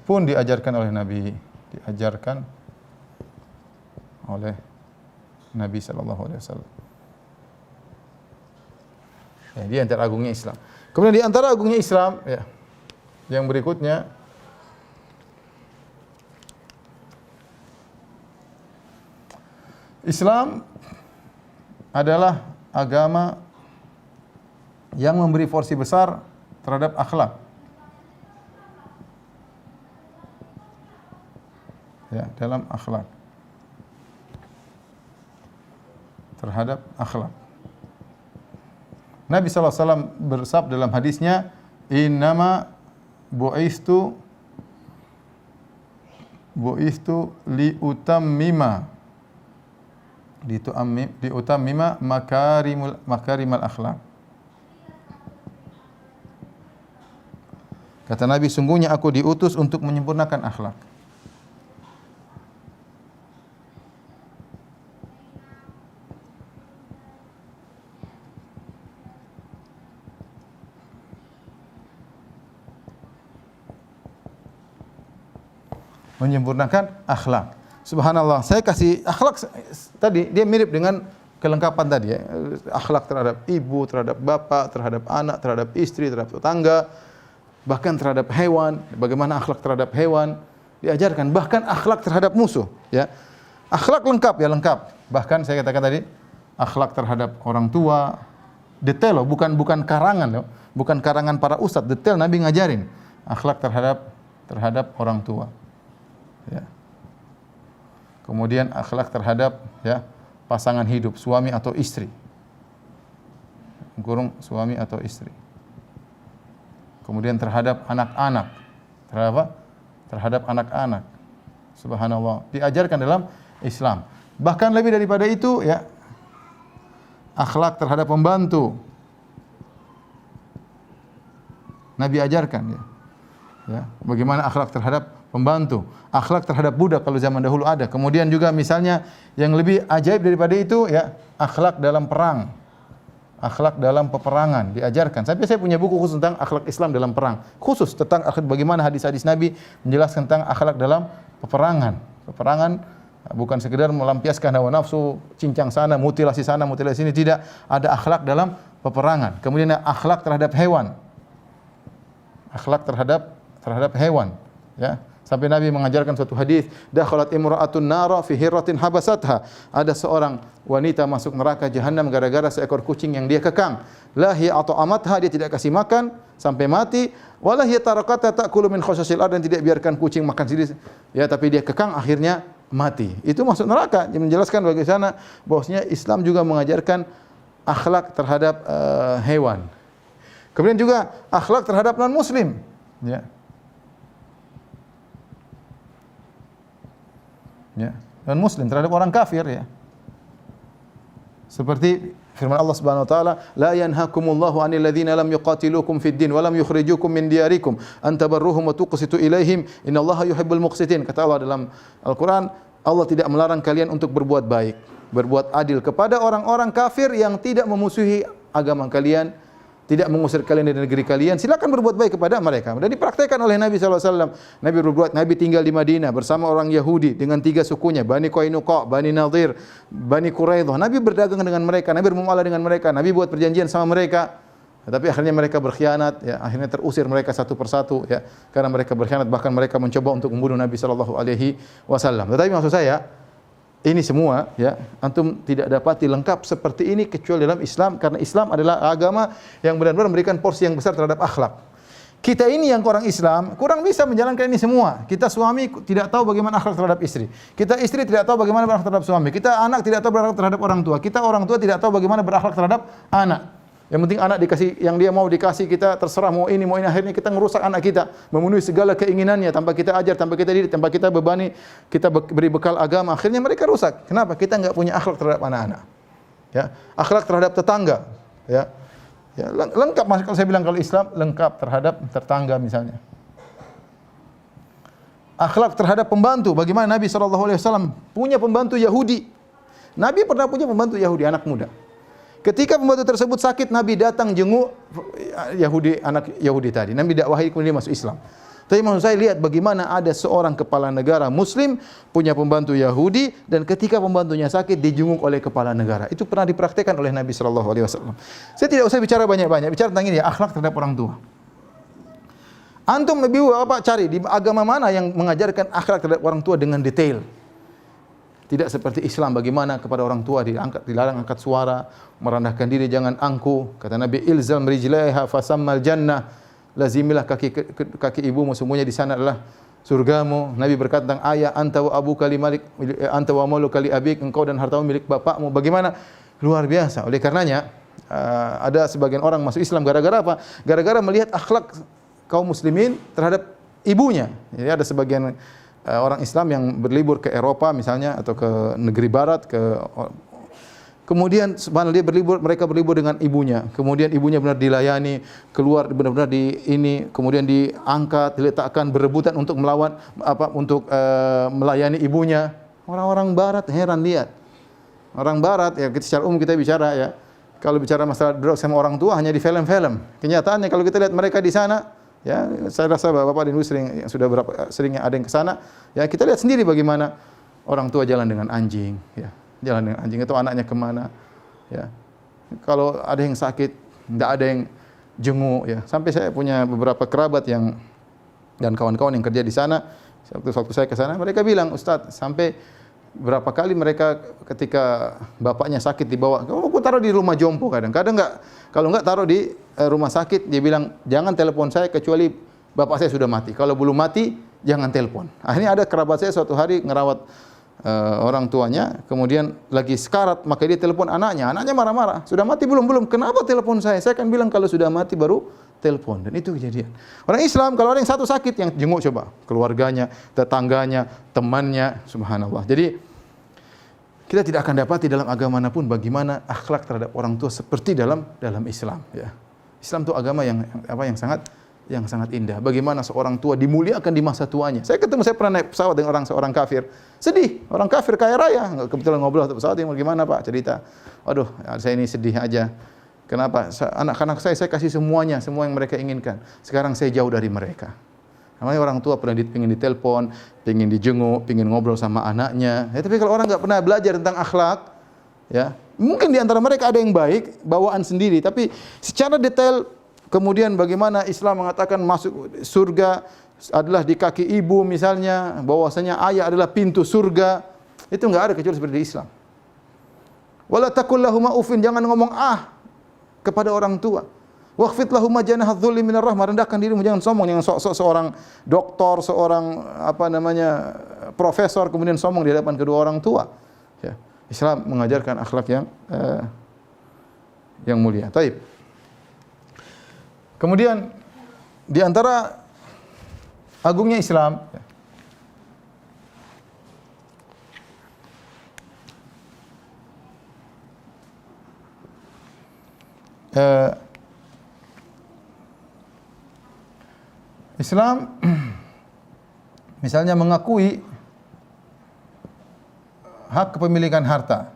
[SPEAKER 2] pun diajarkan oleh Nabi, sallallahu alaihi wasallam. Ya, di antara agungnya Islam. Kemudian di antara agungnya Islam, ya, yang berikutnya Islam adalah agama yang memberi porsi besar terhadap akhlak. Ya, dalam akhlak. Terhadap akhlak. Nabi SAW bersabda dalam hadisnya, "Innama bu'istu liutammima makarimal akhlak." Kata Nabi, sungguhnya aku diutus untuk menyempurnakan akhlak. Menyempurnakan akhlak. Subhanallah, saya kasih akhlak tadi, dia mirip dengan kelengkapan tadi, ya. Akhlak terhadap ibu, terhadap bapak, terhadap anak, terhadap istri, terhadap tetangga, bahkan terhadap hewan. Bagaimana akhlak terhadap hewan diajarkan, bahkan akhlak terhadap musuh, ya. Akhlak lengkap, ya, lengkap. Bahkan saya katakan tadi, akhlak terhadap orang tua, detail loh, bukan karangan loh, bukan karangan para ustadz, detail Nabi ngajarin akhlak terhadap orang tua. Ya. Kemudian akhlak terhadap, ya, pasangan hidup, suami atau istri. Kurung suami atau istri. Kemudian terhadap anak-anak. Terhadap anak-anak. Subhanallah, diajarkan dalam Islam. Bahkan lebih daripada itu, ya, akhlak terhadap pembantu. Nabi ajarkan, ya. Ya, bagaimana akhlak terhadap pembantu, akhlak terhadap budak kalau zaman dahulu ada. Kemudian juga misalnya yang lebih ajaib daripada itu, ya, akhlak dalam perang. Akhlak dalam peperangan diajarkan. Sampai saya punya buku khusus tentang akhlak Islam dalam perang. Khusus tentang akhlak, bagaimana hadis-hadis Nabi menjelaskan tentang akhlak dalam peperangan. Peperangan bukan sekedar melampiaskan hawa nafsu, cincang sana, mutilasi sini, tidak. Ada akhlak dalam peperangan. Kemudian akhlak terhadap hewan. Akhlak terhadap hewan, ya. Sampai Nabi mengajarkan suatu hadis, dakhalat imra'atun nara fi hirratin habasatha. Ada seorang wanita masuk neraka jahanam gara-gara seekor kucing yang dia kekang. La hiya at'amatha, dia tidak kasih makan sampai mati, wala hiya tarakatha ta'kulu min khashasil ard, dan tidak biarkan kucing makan sendiri. Ya, tapi dia kekang akhirnya mati. Itu masuk neraka. Dia menjelaskan bagaimana bahwasanya Islam juga mengajarkan akhlak terhadap hewan. Kemudian juga akhlak terhadap non-muslim, ya. Ya, non-muslim terhadap orang kafir, ya. Seperti firman Allah Subhanahu wa taala, "La yanhakumullahu 'anil ladzina lam yuqatilukum fid din wa lam yukhrijukum min diyarikum an tabarruhum wa tuqsitu ilaihim, innallaha yuhibbul muqsitin." Kata Allah dalam Al-Qur'an, Allah tidak melarang kalian untuk berbuat baik, berbuat adil kepada orang-orang kafir yang tidak memusuhi agama kalian, tidak mengusir kalian dari negeri kalian. Silakan berbuat baik kepada mereka. Dan dipraktekkan oleh Nabi SAW. Nabi tinggal di Madinah bersama orang Yahudi dengan 3 sukunya, Bani Qainuqa, Bani Nadir, Bani Quraidah. Nabi berdagang dengan mereka, Nabi bermuamalah dengan mereka, Nabi buat perjanjian sama mereka. Tapi akhirnya mereka berkhianat, ya, akhirnya terusir mereka satu persatu, ya, karena mereka berkhianat, bahkan mereka mencoba untuk membunuh Nabi SAW. Tetapi maksud saya, ini semua, ya, antum tidak dapati lengkap seperti ini kecuali dalam Islam, karena Islam adalah agama yang benar-benar memberikan porsi yang besar terhadap akhlak. Kita ini yang orang Islam kurang bisa menjalankan ini semua. Kita suami tidak tahu bagaimana akhlak terhadap istri. Kita istri tidak tahu bagaimana berakhlak terhadap suami. Kita anak tidak tahu berakhlak terhadap orang tua. Kita orang tua tidak tahu bagaimana berakhlak terhadap anak. Yang penting anak dikasih yang dia mau dikasih, kita terserah mau ini, akhirnya kita merusak anak kita, memenuhi segala keinginannya tanpa kita ajar, tanpa kita didik, tanpa kita bebani, kita beri bekal agama, akhirnya mereka rusak. Kenapa? Kita enggak punya akhlak terhadap anak-anak. Ya, akhlak terhadap tetangga, ya. Ya, lengkap kalau saya bilang kalau Islam lengkap terhadap tetangga misalnya. Akhlak terhadap pembantu, bagaimana Nabi SAW punya pembantu Yahudi. Nabi pernah punya pembantu Yahudi, anak muda. Ketika pembantu tersebut sakit, Nabi datang jenguk Yahudi, anak Yahudi tadi. Nabi dakwahi, kemudian dia masuk Islam. Tapi maksud saya, lihat bagaimana ada seorang kepala negara Muslim punya pembantu Yahudi, dan ketika pembantunya sakit dijenguk oleh kepala negara. Itu pernah dipraktikkan oleh Nabi SAW. Saya tidak usah bicara banyak-banyak, bicara tentang ini ya, akhlak terhadap orang tua. Antum ibu bapak cari di agama mana yang mengajarkan akhlak terhadap orang tua dengan detail. Tidak seperti Islam, bagaimana kepada orang tua dilarang angkat suara, merendahkan diri, jangan angkuh. Kata Nabi, ilzam rijlaiha fasammal jannah, lazimilah kaki ibumu, semuanya di sana adalah surgamu. Nabi berkata tentang ayah, anta wa abuka li malik, anta wa maluka li abik, engkau dan hartamu milik bapakmu. Bagaimana? Luar biasa. Oleh karenanya ada sebagian orang masuk Islam gara-gara apa? Gara-gara melihat akhlak kaum muslimin terhadap ibunya. Jadi ada sebagian orang Islam yang berlibur ke Eropa misalnya atau ke negeri barat, kemudian subhanallah dia berlibur, mereka berlibur dengan ibunya. Kemudian ibunya benar dilayani, keluar benar-benar kemudian diangkat, diletakkan berebutan untuk melawan melayani ibunya. Orang-orang barat heran lihat. Orang barat ya, secara umum kita bicara ya. Kalau bicara masalah drugs sama orang tua hanya di film-film. Kenyataannya kalau kita lihat mereka di sana, ya, saya rasa Bapak dan Ibu seringnya ada yang ke sana. Ya, kita lihat sendiri bagaimana orang tua jalan dengan anjing, ya. Jalan dengan anjing itu anaknya kemana, ya. Kalau ada yang sakit, tidak ada yang jenguk, ya. Sampai saya punya beberapa kerabat dan kawan-kawan yang kerja di sana. Waktu saya ke sana, mereka bilang, Ustadz, sampai berapa kali mereka ketika bapaknya sakit dibawa, aku taruh di rumah jompo kadang-kadang kalau enggak taruh di rumah sakit, dia bilang jangan telepon saya kecuali bapak saya sudah mati. Kalau belum mati jangan telepon. Akhirnya ada kerabat saya suatu hari ngerawat orang tuanya, kemudian lagi sekarat, maka dia telepon anaknya. Anaknya marah-marah, sudah mati belum? Belum. Kenapa telepon saya? Saya kan bilang kalau sudah mati baru telepon. Dan itu kejadian. Orang Islam kalau ada yang satu sakit, yang jenguk coba keluarganya, tetangganya, temannya, subhanallah. Jadi kita tidak akan dapati dalam agama manapun bagaimana akhlak terhadap orang tua seperti dalam Islam, ya. Islam itu agama yang sangat indah. Bagaimana seorang tua dimuliakan di masa tuanya. Saya pernah naik pesawat dengan seorang kafir. Sedih, orang kafir kaya raya. Kebetulan ngobrol satu pesawat, yang bagaimana Pak cerita. Waduh, saya ini sedih aja. Kenapa? Anak-anak saya kasih semuanya, semua yang mereka inginkan. Sekarang saya jauh dari mereka. Namanya orang tua pengen ditelepon, pengen dijenguk, pengen ngobrol sama anaknya. Ya, tapi kalau orang nggak pernah belajar tentang akhlak, ya mungkin di antara mereka ada yang baik, bawaan sendiri. Tapi secara detail, kemudian bagaimana Islam mengatakan masuk surga adalah di kaki ibu misalnya, bahwasanya ayah adalah pintu surga, itu nggak ada kecuali seperti di Islam. Wala taqul lahum ufin, jangan ngomong kepada orang tua. Waqfid lahum janaha dzulli minar rahmah, rendahkan dirimu, jangan sombong, jangan sok-sok seorang doktor, seorang profesor kemudian sombong di hadapan kedua orang tua. Ya. Islam mengajarkan akhlak yang mulia. Taib. Kemudian di antara agungnya Islam, Islam misalnya mengakui hak kepemilikan harta.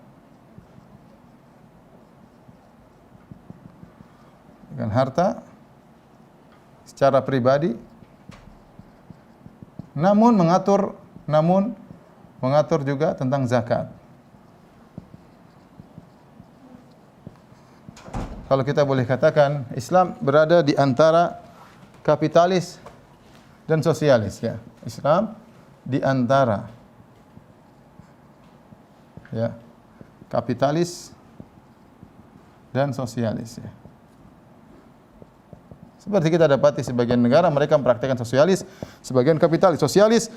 [SPEAKER 2] Dengan harta secara pribadi, namun mengatur juga tentang zakat. Kalau kita boleh katakan, Islam berada di antara kapitalis dan sosialis, ya. Islam di antara kapitalis dan sosialis, ya. Seperti kita dapati sebagian negara mereka mempraktikkan sosialis, sebagian kapitalis. Sosialis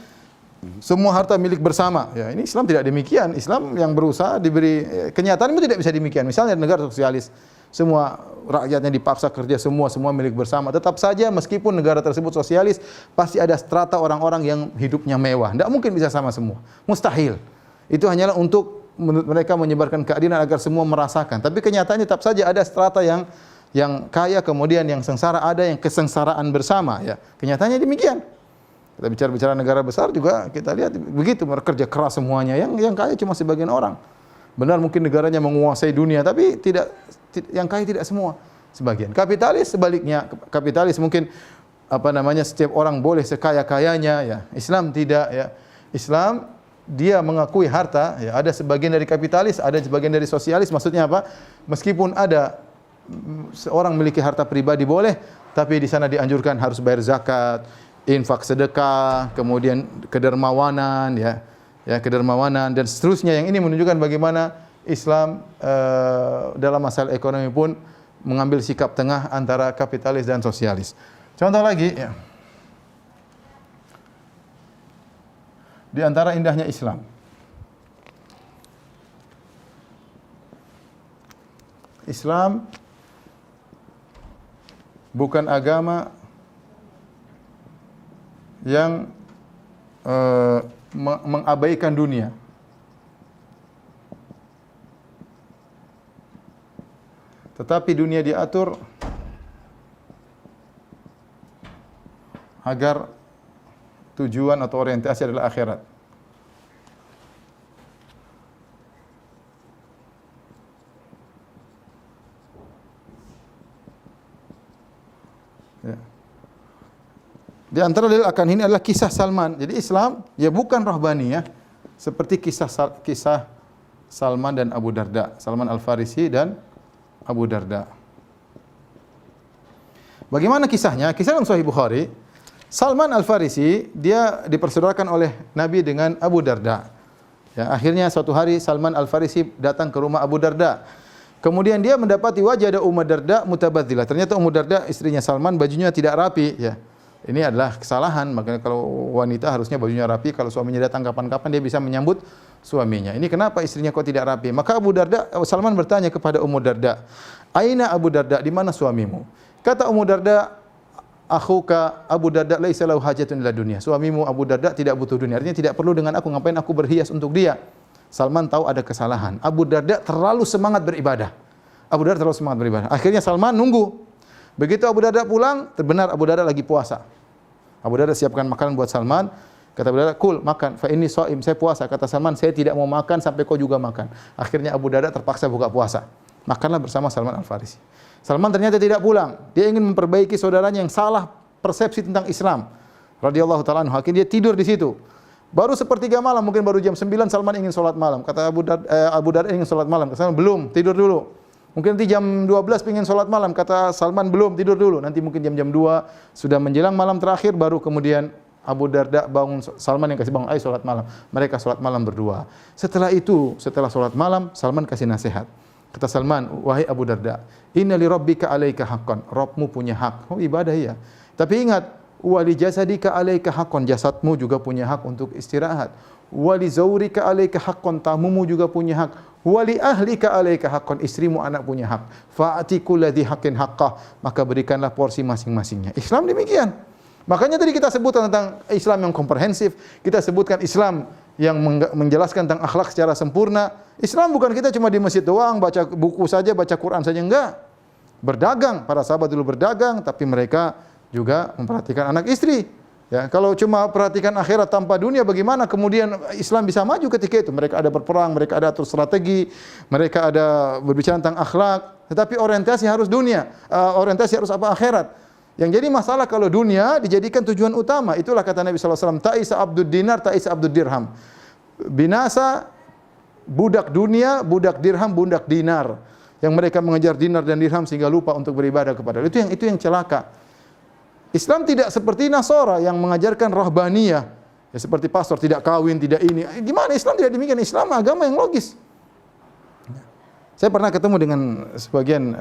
[SPEAKER 2] semua harta milik bersama. Ya, ini Islam tidak demikian. Islam yang berusaha diberi kenyataan itu tidak bisa demikian. Misalnya negara sosialis, semua rakyatnya dipaksa kerja semua milik bersama. Tetap saja meskipun negara tersebut sosialis, pasti ada strata orang-orang yang hidupnya mewah. Tidak mungkin bisa sama semua. Mustahil. Itu hanyalah untuk mereka menyebarkan keadilan agar semua merasakan. Tapi kenyataannya tetap saja ada strata yang kaya, kemudian yang sengsara, ada yang kesengsaraan bersama, ya. Kenyataannya demikian. Kita bicara negara besar juga kita lihat begitu, mereka kerja keras semuanya. Yang kaya cuma sebagian orang. Benar mungkin negaranya menguasai dunia, tapi yang kaya tidak semua, sebagian. Kapitalis sebaliknya, kapitalis mungkin setiap orang boleh sekaya-kayanya, ya. Islam tidak, ya. Islam dia mengakui harta, ya. Ada sebagian dari kapitalis, ada sebagian dari sosialis. Maksudnya apa? Meskipun ada seorang memiliki harta pribadi boleh, tapi di sana dianjurkan harus bayar zakat, infak sedekah, kemudian kedermawanan, ya kedermawanan dan seterusnya. Yang ini menunjukkan bagaimana Islam dalam masalah ekonomi pun mengambil sikap tengah antara kapitalis dan sosialis. Contoh lagi, ya. Di antara indahnya Islam, Islam bukan agama yang mengabaikan dunia. Tetapi dunia diatur agar tujuan atau orientasi adalah akhirat. Ya. Di antara dalil akan ini adalah kisah Salman. Jadi Islam ya bukan rohbani, ya. Seperti kisah Salman dan Abu Darda, Salman Al-Farisi dan Abu Darda. Bagaimana kisahnya? Kisah dalam Sahih Bukhari. Salman Al-Farisi dia dipersaudarakan oleh Nabi dengan Abu Darda. Ya, akhirnya suatu hari Salman Al-Farisi datang ke rumah Abu Darda. Kemudian dia mendapati wajah ada Ummu Darda mutabadzilah. Ternyata Ummu Darda istrinya Salman bajunya tidak rapi, ya. Ini adalah kesalahan. Makanya kalau wanita harusnya bajunya rapi, kalau suaminya datang kapan-kapan dia bisa menyambut suaminya. Ini kenapa istrinya kok tidak rapi? Maka Salman bertanya kepada Ummu Darda, "Aina Abu Darda? Di mana suamimu?" Kata Ummu Darda, "Akhuka Abu Darda laisa lahu hajatun ila dunya." Suamimu Abu Darda tidak butuh dunia. Artinya tidak perlu dengan aku, ngapain aku berhias untuk dia. Salman tahu ada kesalahan. Abu Darda terlalu semangat beribadah. Akhirnya Salman nunggu. Begitu Abu Darda pulang, terbenar Abu Darda lagi puasa. Abu Darda siapkan makanan buat Salman. Kata Abu Darda, "Kul, makan. Fa inni shaim, saya puasa." Kata Salman, "Saya tidak mau makan sampai kau juga makan." Akhirnya Abu Darda terpaksa buka puasa. Makanlah bersama Salman Al-Farisi. Salman ternyata tidak pulang. Dia ingin memperbaiki saudaranya yang salah persepsi tentang Islam. Radhiyallahu ta'ala anhu. Akhirnya dia tidur di situ. Baru sepertiga malam, mungkin baru jam 9 Salman ingin sholat malam. Kata Abu Darda ingin sholat malam. Kata Salman, "Belum, tidur dulu." Mungkin nanti jam 12 ingin sholat malam. Kata Salman, "Belum, tidur dulu." Nanti mungkin jam 2 sudah menjelang malam terakhir, baru kemudian Abu Darda bangun, Salman yang kasih bangun, "Ayo sholat malam." Mereka sholat malam berdua. Setelah itu, setelah sholat malam, Salman kasih nasihat. Kata Salman, "Wahai Abu Darda, inna li rabbika alaika haqqan." Rabbmu punya hak. Oh, ibadah ya. Tapi ingat, wa li jasadika alaika haqqan. Jasadmu juga punya hak untuk istirahat. Wali zawrika 'alaika haqqan, tamumu juga punya hak. Wali ahlika 'alaika haqqan, istrimu, anak punya hak. Fa'ati kulladzi haqqin haqqah, maka berikanlah porsi masing-masingnya. Islam demikian. Makanya tadi kita sebutkan tentang Islam yang komprehensif, kita sebutkan Islam yang menjelaskan tentang akhlak secara sempurna. Islam bukan kita cuma di masjid doang, baca buku saja, baca Quran saja, enggak. Berdagang, para sahabat dulu berdagang, tapi mereka juga memperhatikan anak istri. Ya, kalau cuma perhatikan akhirat tanpa dunia, bagaimana kemudian Islam bisa maju ketika itu? Mereka ada berperang, mereka ada atur strategi, mereka ada berbicara tentang akhlak, tetapi orientasi harus dunia, orientasi harus apa? Akhirat. Yang jadi masalah kalau dunia dijadikan tujuan utama, itulah kata Nabi SAW, ta'isa abdud dinar, ta'isa abdud dirham. Binasa budak dunia, budak dirham, budak dinar. Yang mereka mengejar dinar dan dirham sehingga lupa untuk beribadah kepada Allah. Itu yang celaka. Islam tidak seperti Nasara yang mengajarkan rahbaniyah, ya seperti pastor tidak kawin, tidak ini. Gimana Islam tidak demikian? Islam agama yang logis. Saya pernah ketemu dengan sebagian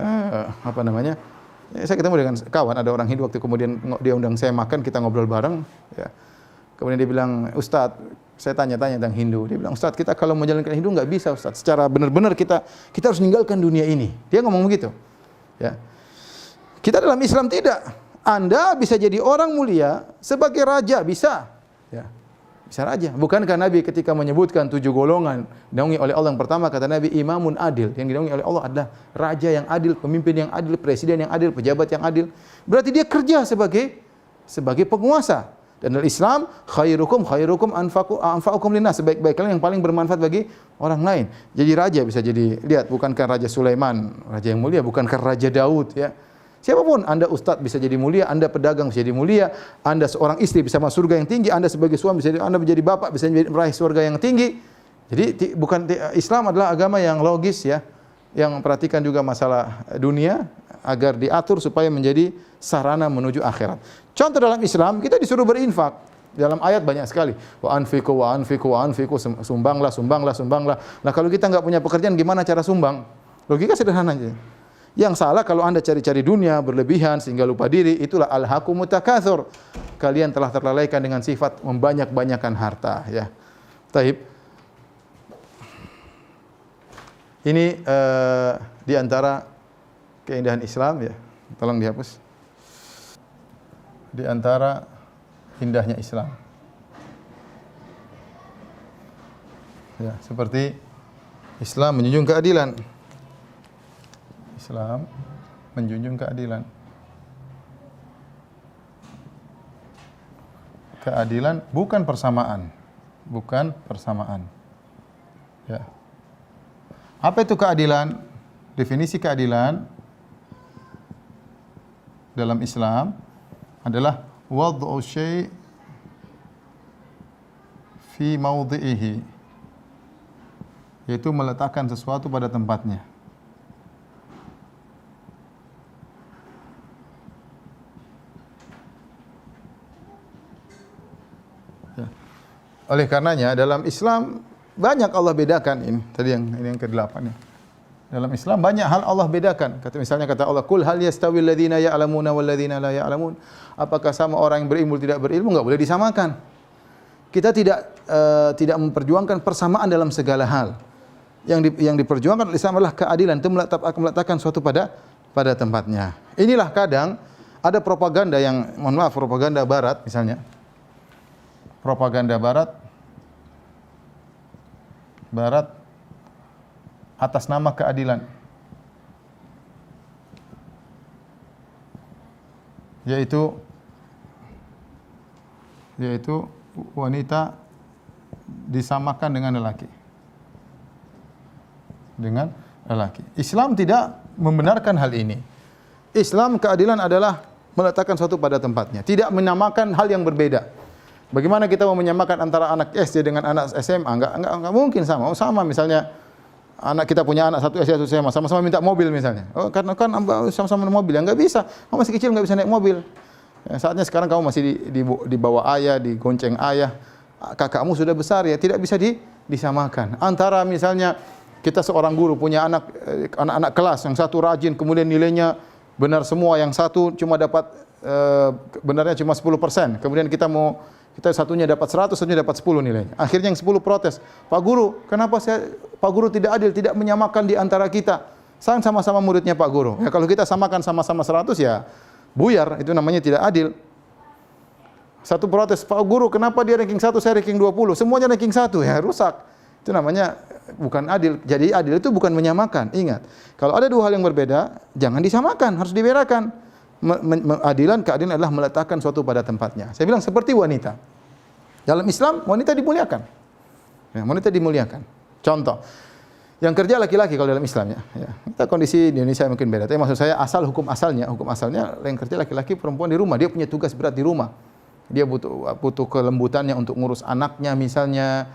[SPEAKER 2] saya ketemu dengan kawan, ada orang Hindu, waktu kemudian dia undang saya makan, kita ngobrol bareng, ya. Kemudian dia bilang, "Ustaz," saya tanya-tanya tentang Hindu. Dia bilang, "Ustaz, kita kalau menjalankan Hindu enggak bisa, Ustaz. Secara benar-benar kita harus meninggalkan dunia ini." Dia ngomong begitu. Ya. Kita dalam Islam tidak. Anda bisa jadi orang mulia sebagai raja, bisa. Ya. Bisa raja. Bukankah Nabi ketika menyebutkan 7 golongan dinaungi oleh Allah, yang pertama kata Nabi, imamun adil. Yang dinaungi oleh Allah adalah raja yang adil, pemimpin yang adil, presiden yang adil, pejabat yang adil. Berarti dia kerja sebagai penguasa. Dan dalam Islam, khairukum anfa'ukum linnas, sebaik-baik kalian yang paling bermanfaat bagi orang lain. Jadi raja bisa jadi, lihat, bukankah Raja Sulaiman raja yang mulia, bukankah Raja Daud, ya. Siapapun, Anda ustadz bisa jadi mulia, Anda pedagang bisa jadi mulia, Anda seorang istri bisa masuk surga yang tinggi, Anda sebagai suami bisa Anda menjadi bapak bisa meraih surga yang tinggi. Jadi Islam adalah agama yang logis, ya, yang perhatikan juga masalah dunia agar diatur supaya menjadi sarana menuju akhirat. Contoh dalam Islam, kita disuruh berinfak. Dalam ayat banyak sekali. Wa anfiqu, sumbanglah. Nah, kalau kita enggak punya pekerjaan, gimana cara sumbang? Logika sederhana aja. Yang salah kalau Anda cari-cari dunia berlebihan sehingga lupa diri, itulah alhaqumut takatsur. Kalian telah terlalaikan dengan sifat membanyak-banyakan harta, ya. Taib. Ini di antara keindahan Islam, ya. Tolong dihapus. Di antara indahnya Islam. Ya, seperti Islam menjunjung keadilan. Islam menjunjung keadilan. Keadilan bukan persamaan. Bukan persamaan. Ya. Apa itu keadilan? Definisi keadilan dalam Islam adalah wad'u syai' fi mawdhi'ihi, yaitu meletakkan sesuatu pada tempatnya. Oleh karenanya dalam Islam banyak Allah bedakan ini. Tadi ini yang ke-8 ya. Dalam Islam banyak hal Allah bedakan. Misalnya kata Allah, "Qul hal yastawil ladzina ya'lamuna wal ladzina la ya'lamun?" Apakah sama orang yang berilmu tidak berilmu? Enggak boleh disamakan. Kita tidak memperjuangkan persamaan dalam segala hal. Yang diperjuangkan oleh Islam adalah keadilan, itu meletakkan suatu pada tempatnya. Inilah kadang ada propaganda yang, mohon maaf, propaganda barat misalnya. Propaganda barat atas nama keadilan, yaitu wanita disamakan dengan lelaki. Islam tidak membenarkan hal ini. Islam keadilan adalah meletakkan suatu pada tempatnya, tidak menamakan hal yang berbeda. Bagaimana kita mau menyamakan antara anak SD dengan anak SMA? Enggak mungkin sama. Sama misalnya kita punya anak satu SD satu SMA, sama-sama minta mobil misalnya. Oh, karena kan sama-sama mobil, ya enggak bisa. Kamu masih kecil enggak bisa naik mobil. Ya, saatnya sekarang kamu masih di bawah ayah, digonceng ayah. Kakakmu sudah besar, ya tidak bisa disamakan. Antara misalnya kita seorang guru punya anak-anak kelas, yang satu rajin kemudian nilainya benar semua, yang satu cuma dapat benarnya cuma 10%. Kemudian kita Kita satunya dapat 100, satunya dapat 10 nilainya. Akhirnya yang 10 protes. Pak Guru, kenapa Pak Guru tidak adil, tidak menyamakan di antara kita? Saya sama-sama muridnya Pak Guru. Ya kalau kita samakan sama-sama 100 ya buyar, itu namanya tidak adil. Satu protes, Pak Guru, kenapa dia ranking 1, saya ranking 20? Semuanya ranking 1, ya rusak. Itu namanya bukan adil. Jadi adil itu bukan menyamakan. Ingat, kalau ada dua hal yang berbeda, jangan disamakan, harus dibedakan. Keadilan adalah meletakkan suatu pada tempatnya. Saya bilang seperti wanita. Dalam Islam, wanita dimuliakan. Ya, wanita dimuliakan. Contoh, yang kerja laki-laki kalau dalam Islam ya. Kita kondisi di Indonesia mungkin beda. Tapi maksud saya hukum asalnya yang kerja laki-laki, perempuan di rumah. Dia punya tugas berat di rumah. Dia butuh kelembutannya untuk ngurus anaknya misalnya,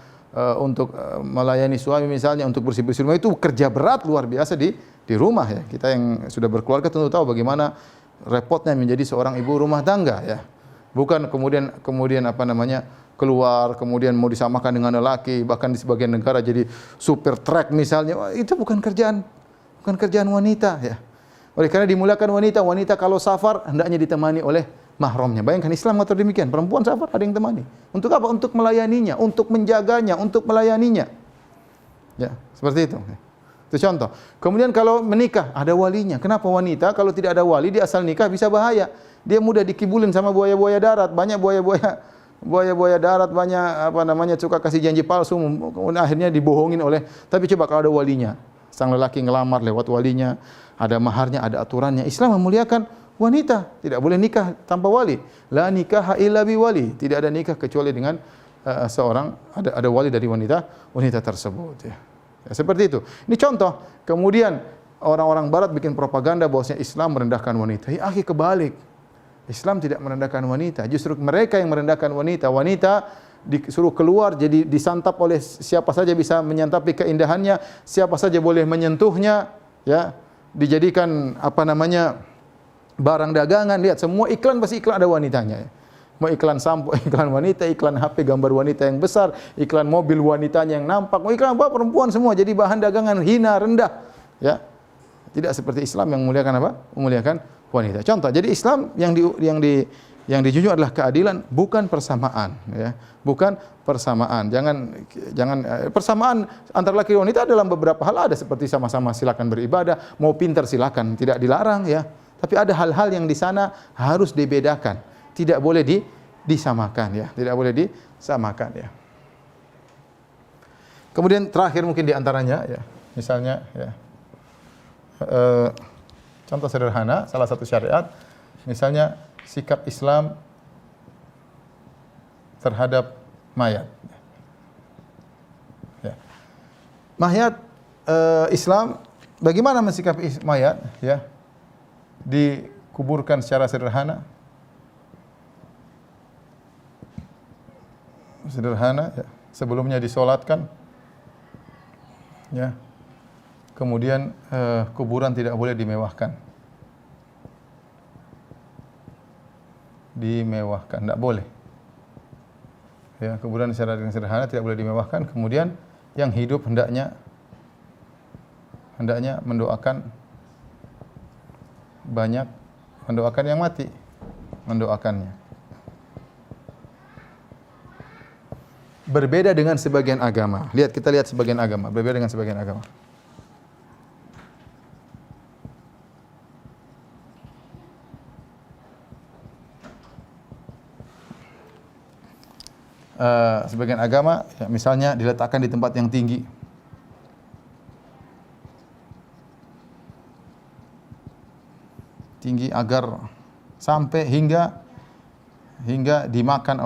[SPEAKER 2] untuk melayani suami misalnya, untuk bersih-bersih rumah. Itu kerja berat luar biasa di rumah ya. Kita yang sudah berkeluarga tentu tahu bagaimana repotnya menjadi seorang ibu rumah tangga ya. Bukan kemudian keluar kemudian mau disamakan dengan lelaki, bahkan di sebagian negara jadi super track misalnya. Itu bukan kerjaan wanita ya. Oleh karena dimuliakan wanita kalau safar hendaknya ditemani oleh mahramnya. Bayangkan Islam mengatur demikian, perempuan safar ada yang temani. Untuk apa? Untuk melayaninya, untuk menjaganya, untuk melayaninya. Ya, seperti itu. Itu contoh. Kemudian kalau menikah ada walinya. Kenapa wanita kalau tidak ada wali di asal nikah bisa bahaya? Dia mudah dikibulin sama buaya-buaya darat. Banyak buaya-buaya darat, banyak suka kasih janji palsu, kemudian akhirnya dibohongin oleh. Tapi coba kalau ada walinya, sang lelaki ngelamar lewat walinya, ada maharnya, ada aturannya. Islam memuliakan wanita, tidak boleh nikah tanpa wali. La nikaha illa bi wali. Tidak ada nikah kecuali dengan seorang ada wali dari wanita tersebut ya. Ya, seperti itu. Ini contoh. Kemudian orang-orang barat bikin propaganda bahwasanya Islam merendahkan wanita. Ya, akhi, kebalik. Islam tidak merendahkan wanita. Justru mereka yang merendahkan wanita. Wanita disuruh keluar jadi disantap oleh siapa saja bisa menyantapi keindahannya, siapa saja boleh menyentuhnya, ya. Dijadikan barang dagangan. Lihat semua iklan pasti iklan ada wanitanya ya. Mau iklan sampo, iklan wanita, iklan HP gambar wanita yang besar, iklan mobil wanitanya yang nampak, mau iklan apa perempuan semua jadi bahan dagangan hina, rendah. Ya. Tidak seperti Islam yang memuliakan apa? Memuliakan wanita. Contoh, jadi Islam yang dijunjung adalah keadilan, bukan persamaan, ya. Bukan persamaan. Jangan persamaan antara laki dan wanita dalam beberapa hal ada, seperti sama-sama silakan beribadah, mau pintar silakan, tidak dilarang ya. Tapi ada hal-hal yang di sana harus dibedakan. Tidak boleh disamakan ya, tidak boleh disamakan ya. Kemudian terakhir mungkin di antaranya ya, misalnya ya, contoh sederhana, salah satu syariat, misalnya sikap Islam terhadap mayat. Ya. Mayat Islam bagaimana mensikapi mayat ya? Dikuburkan secara sederhana ya. Sebelumnya disolatkan ya. Kemudian kuburan tidak boleh dimewahkan, tidak boleh ya. Kuburan secara sederhana tidak boleh dimewahkan. Kemudian yang hidup hendaknya mendoakan banyak, mendoakan yang mati, mendoakannya. Berbeda dengan sebagian agama. Kita lihat sebagian agama, berbeda dengan sebagian agama. Sebagian agama ya, misalnya diletakkan di tempat yang tinggi. Tinggi agar sampai hingga dimakan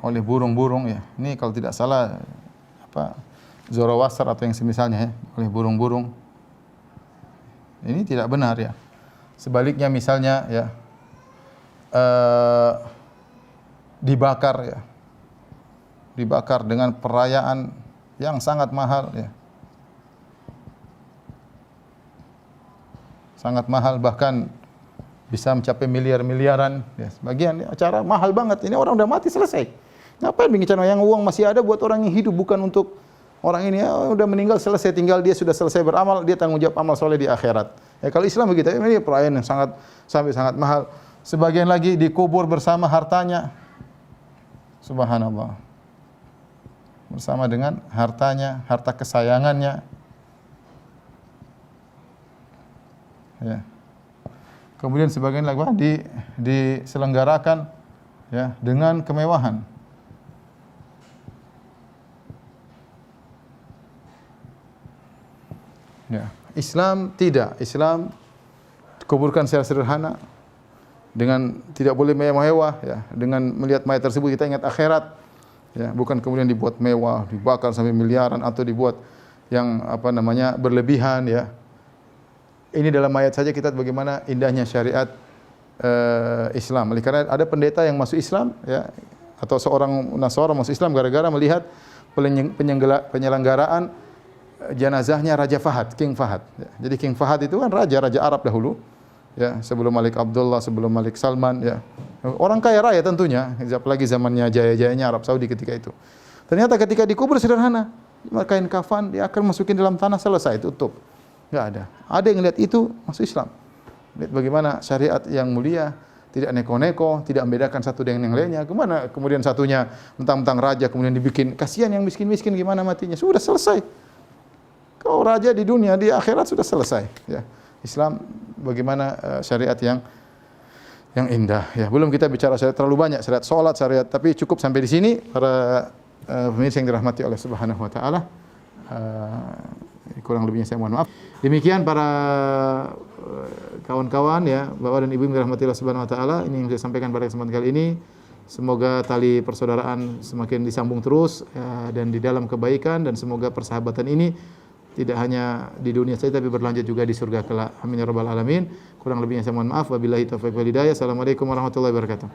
[SPEAKER 2] oleh burung-burung ya. Ini kalau tidak salah Zoroaster atau yang semisalnya ya, oleh burung-burung. Ini tidak benar ya. Sebaliknya misalnya ya dibakar ya. Dibakar dengan perayaan yang sangat mahal ya. Sangat mahal, bahkan bisa mencapai miliaran ya. Sebagian acara mahal banget. Ini orang udah mati selesai. Ngapain bikin acara yang uang masih ada buat orang yang hidup, bukan untuk orang ini udah meninggal selesai, tinggal dia sudah selesai beramal, dia tanggung jawab amal soleh di akhirat. Ya kalau Islam begitu, ini perayaan yang sangat mahal. sebagian lagi dikubur bersama hartanya. Subhanallah. Bersama dengan hartanya, harta kesayangannya. Ya. Kemudian sebagian lagi diselenggarakan ya dengan kemewahan. Ya. Islam tidak. Islam dikuburkan secara sederhana dengan tidak boleh mewah-mewah ya. Dengan melihat mayat tersebut kita ingat akhirat. Ya, bukan kemudian dibuat mewah, dibakar sampai miliaran atau dibuat yang berlebihan ya. Ini dalam mayat saja kita bagaimana indahnya syariat Islam. Oleh karena ada pendeta yang masuk Islam ya atau seorang Nasara masuk Islam gara-gara melihat penyelenggaraan jenazahnya Raja Fahad, King Fahad. Ya. Jadi King Fahad itu kan raja Arab dahulu. Ya, sebelum Malik Abdullah, sebelum Malik Salman ya. Orang kaya raya tentunya, apalagi zamannya jaya-jayanya Arab Saudi ketika itu. Ternyata ketika dikubur sederhana, kain kafan dia akan masukin dalam tanah selesai tutup. Enggak ada. Ada yang lihat itu masuk Islam. Lihat bagaimana syariat yang mulia, tidak neko-neko, tidak membedakan satu dengan yang lainnya. Kemana kemudian satunya mentang-mentang raja kemudian dibikin kasihan yang miskin-miskin gimana matinya? Sudah selesai. Kau raja di dunia, di akhirat sudah selesai. Ya. Islam bagaimana syariat yang indah. Ya, belum kita bicara syariat terlalu banyak, syariat salat, syariat, tapi cukup sampai di sini para pemirsa yang dirahmati oleh Subhanahu wa taala. Kurang lebihnya saya mohon maaf. Demikian para kawan-kawan ya, Bapak dan Ibu yang dirahmati Allah Subhanahu wa taala, ini yang saya sampaikan pada kesempatan kali ini. Semoga tali persaudaraan semakin disambung terus dan di dalam kebaikan, dan semoga persahabatan ini tidak hanya di dunia saja tapi berlanjut juga di surga kelak. Amin ya rabbal alamin. Kurang lebihnya saya mohon maaf. Wabillahi taufiq wal hidayah. Assalamualaikum warahmatullahi wabarakatuh.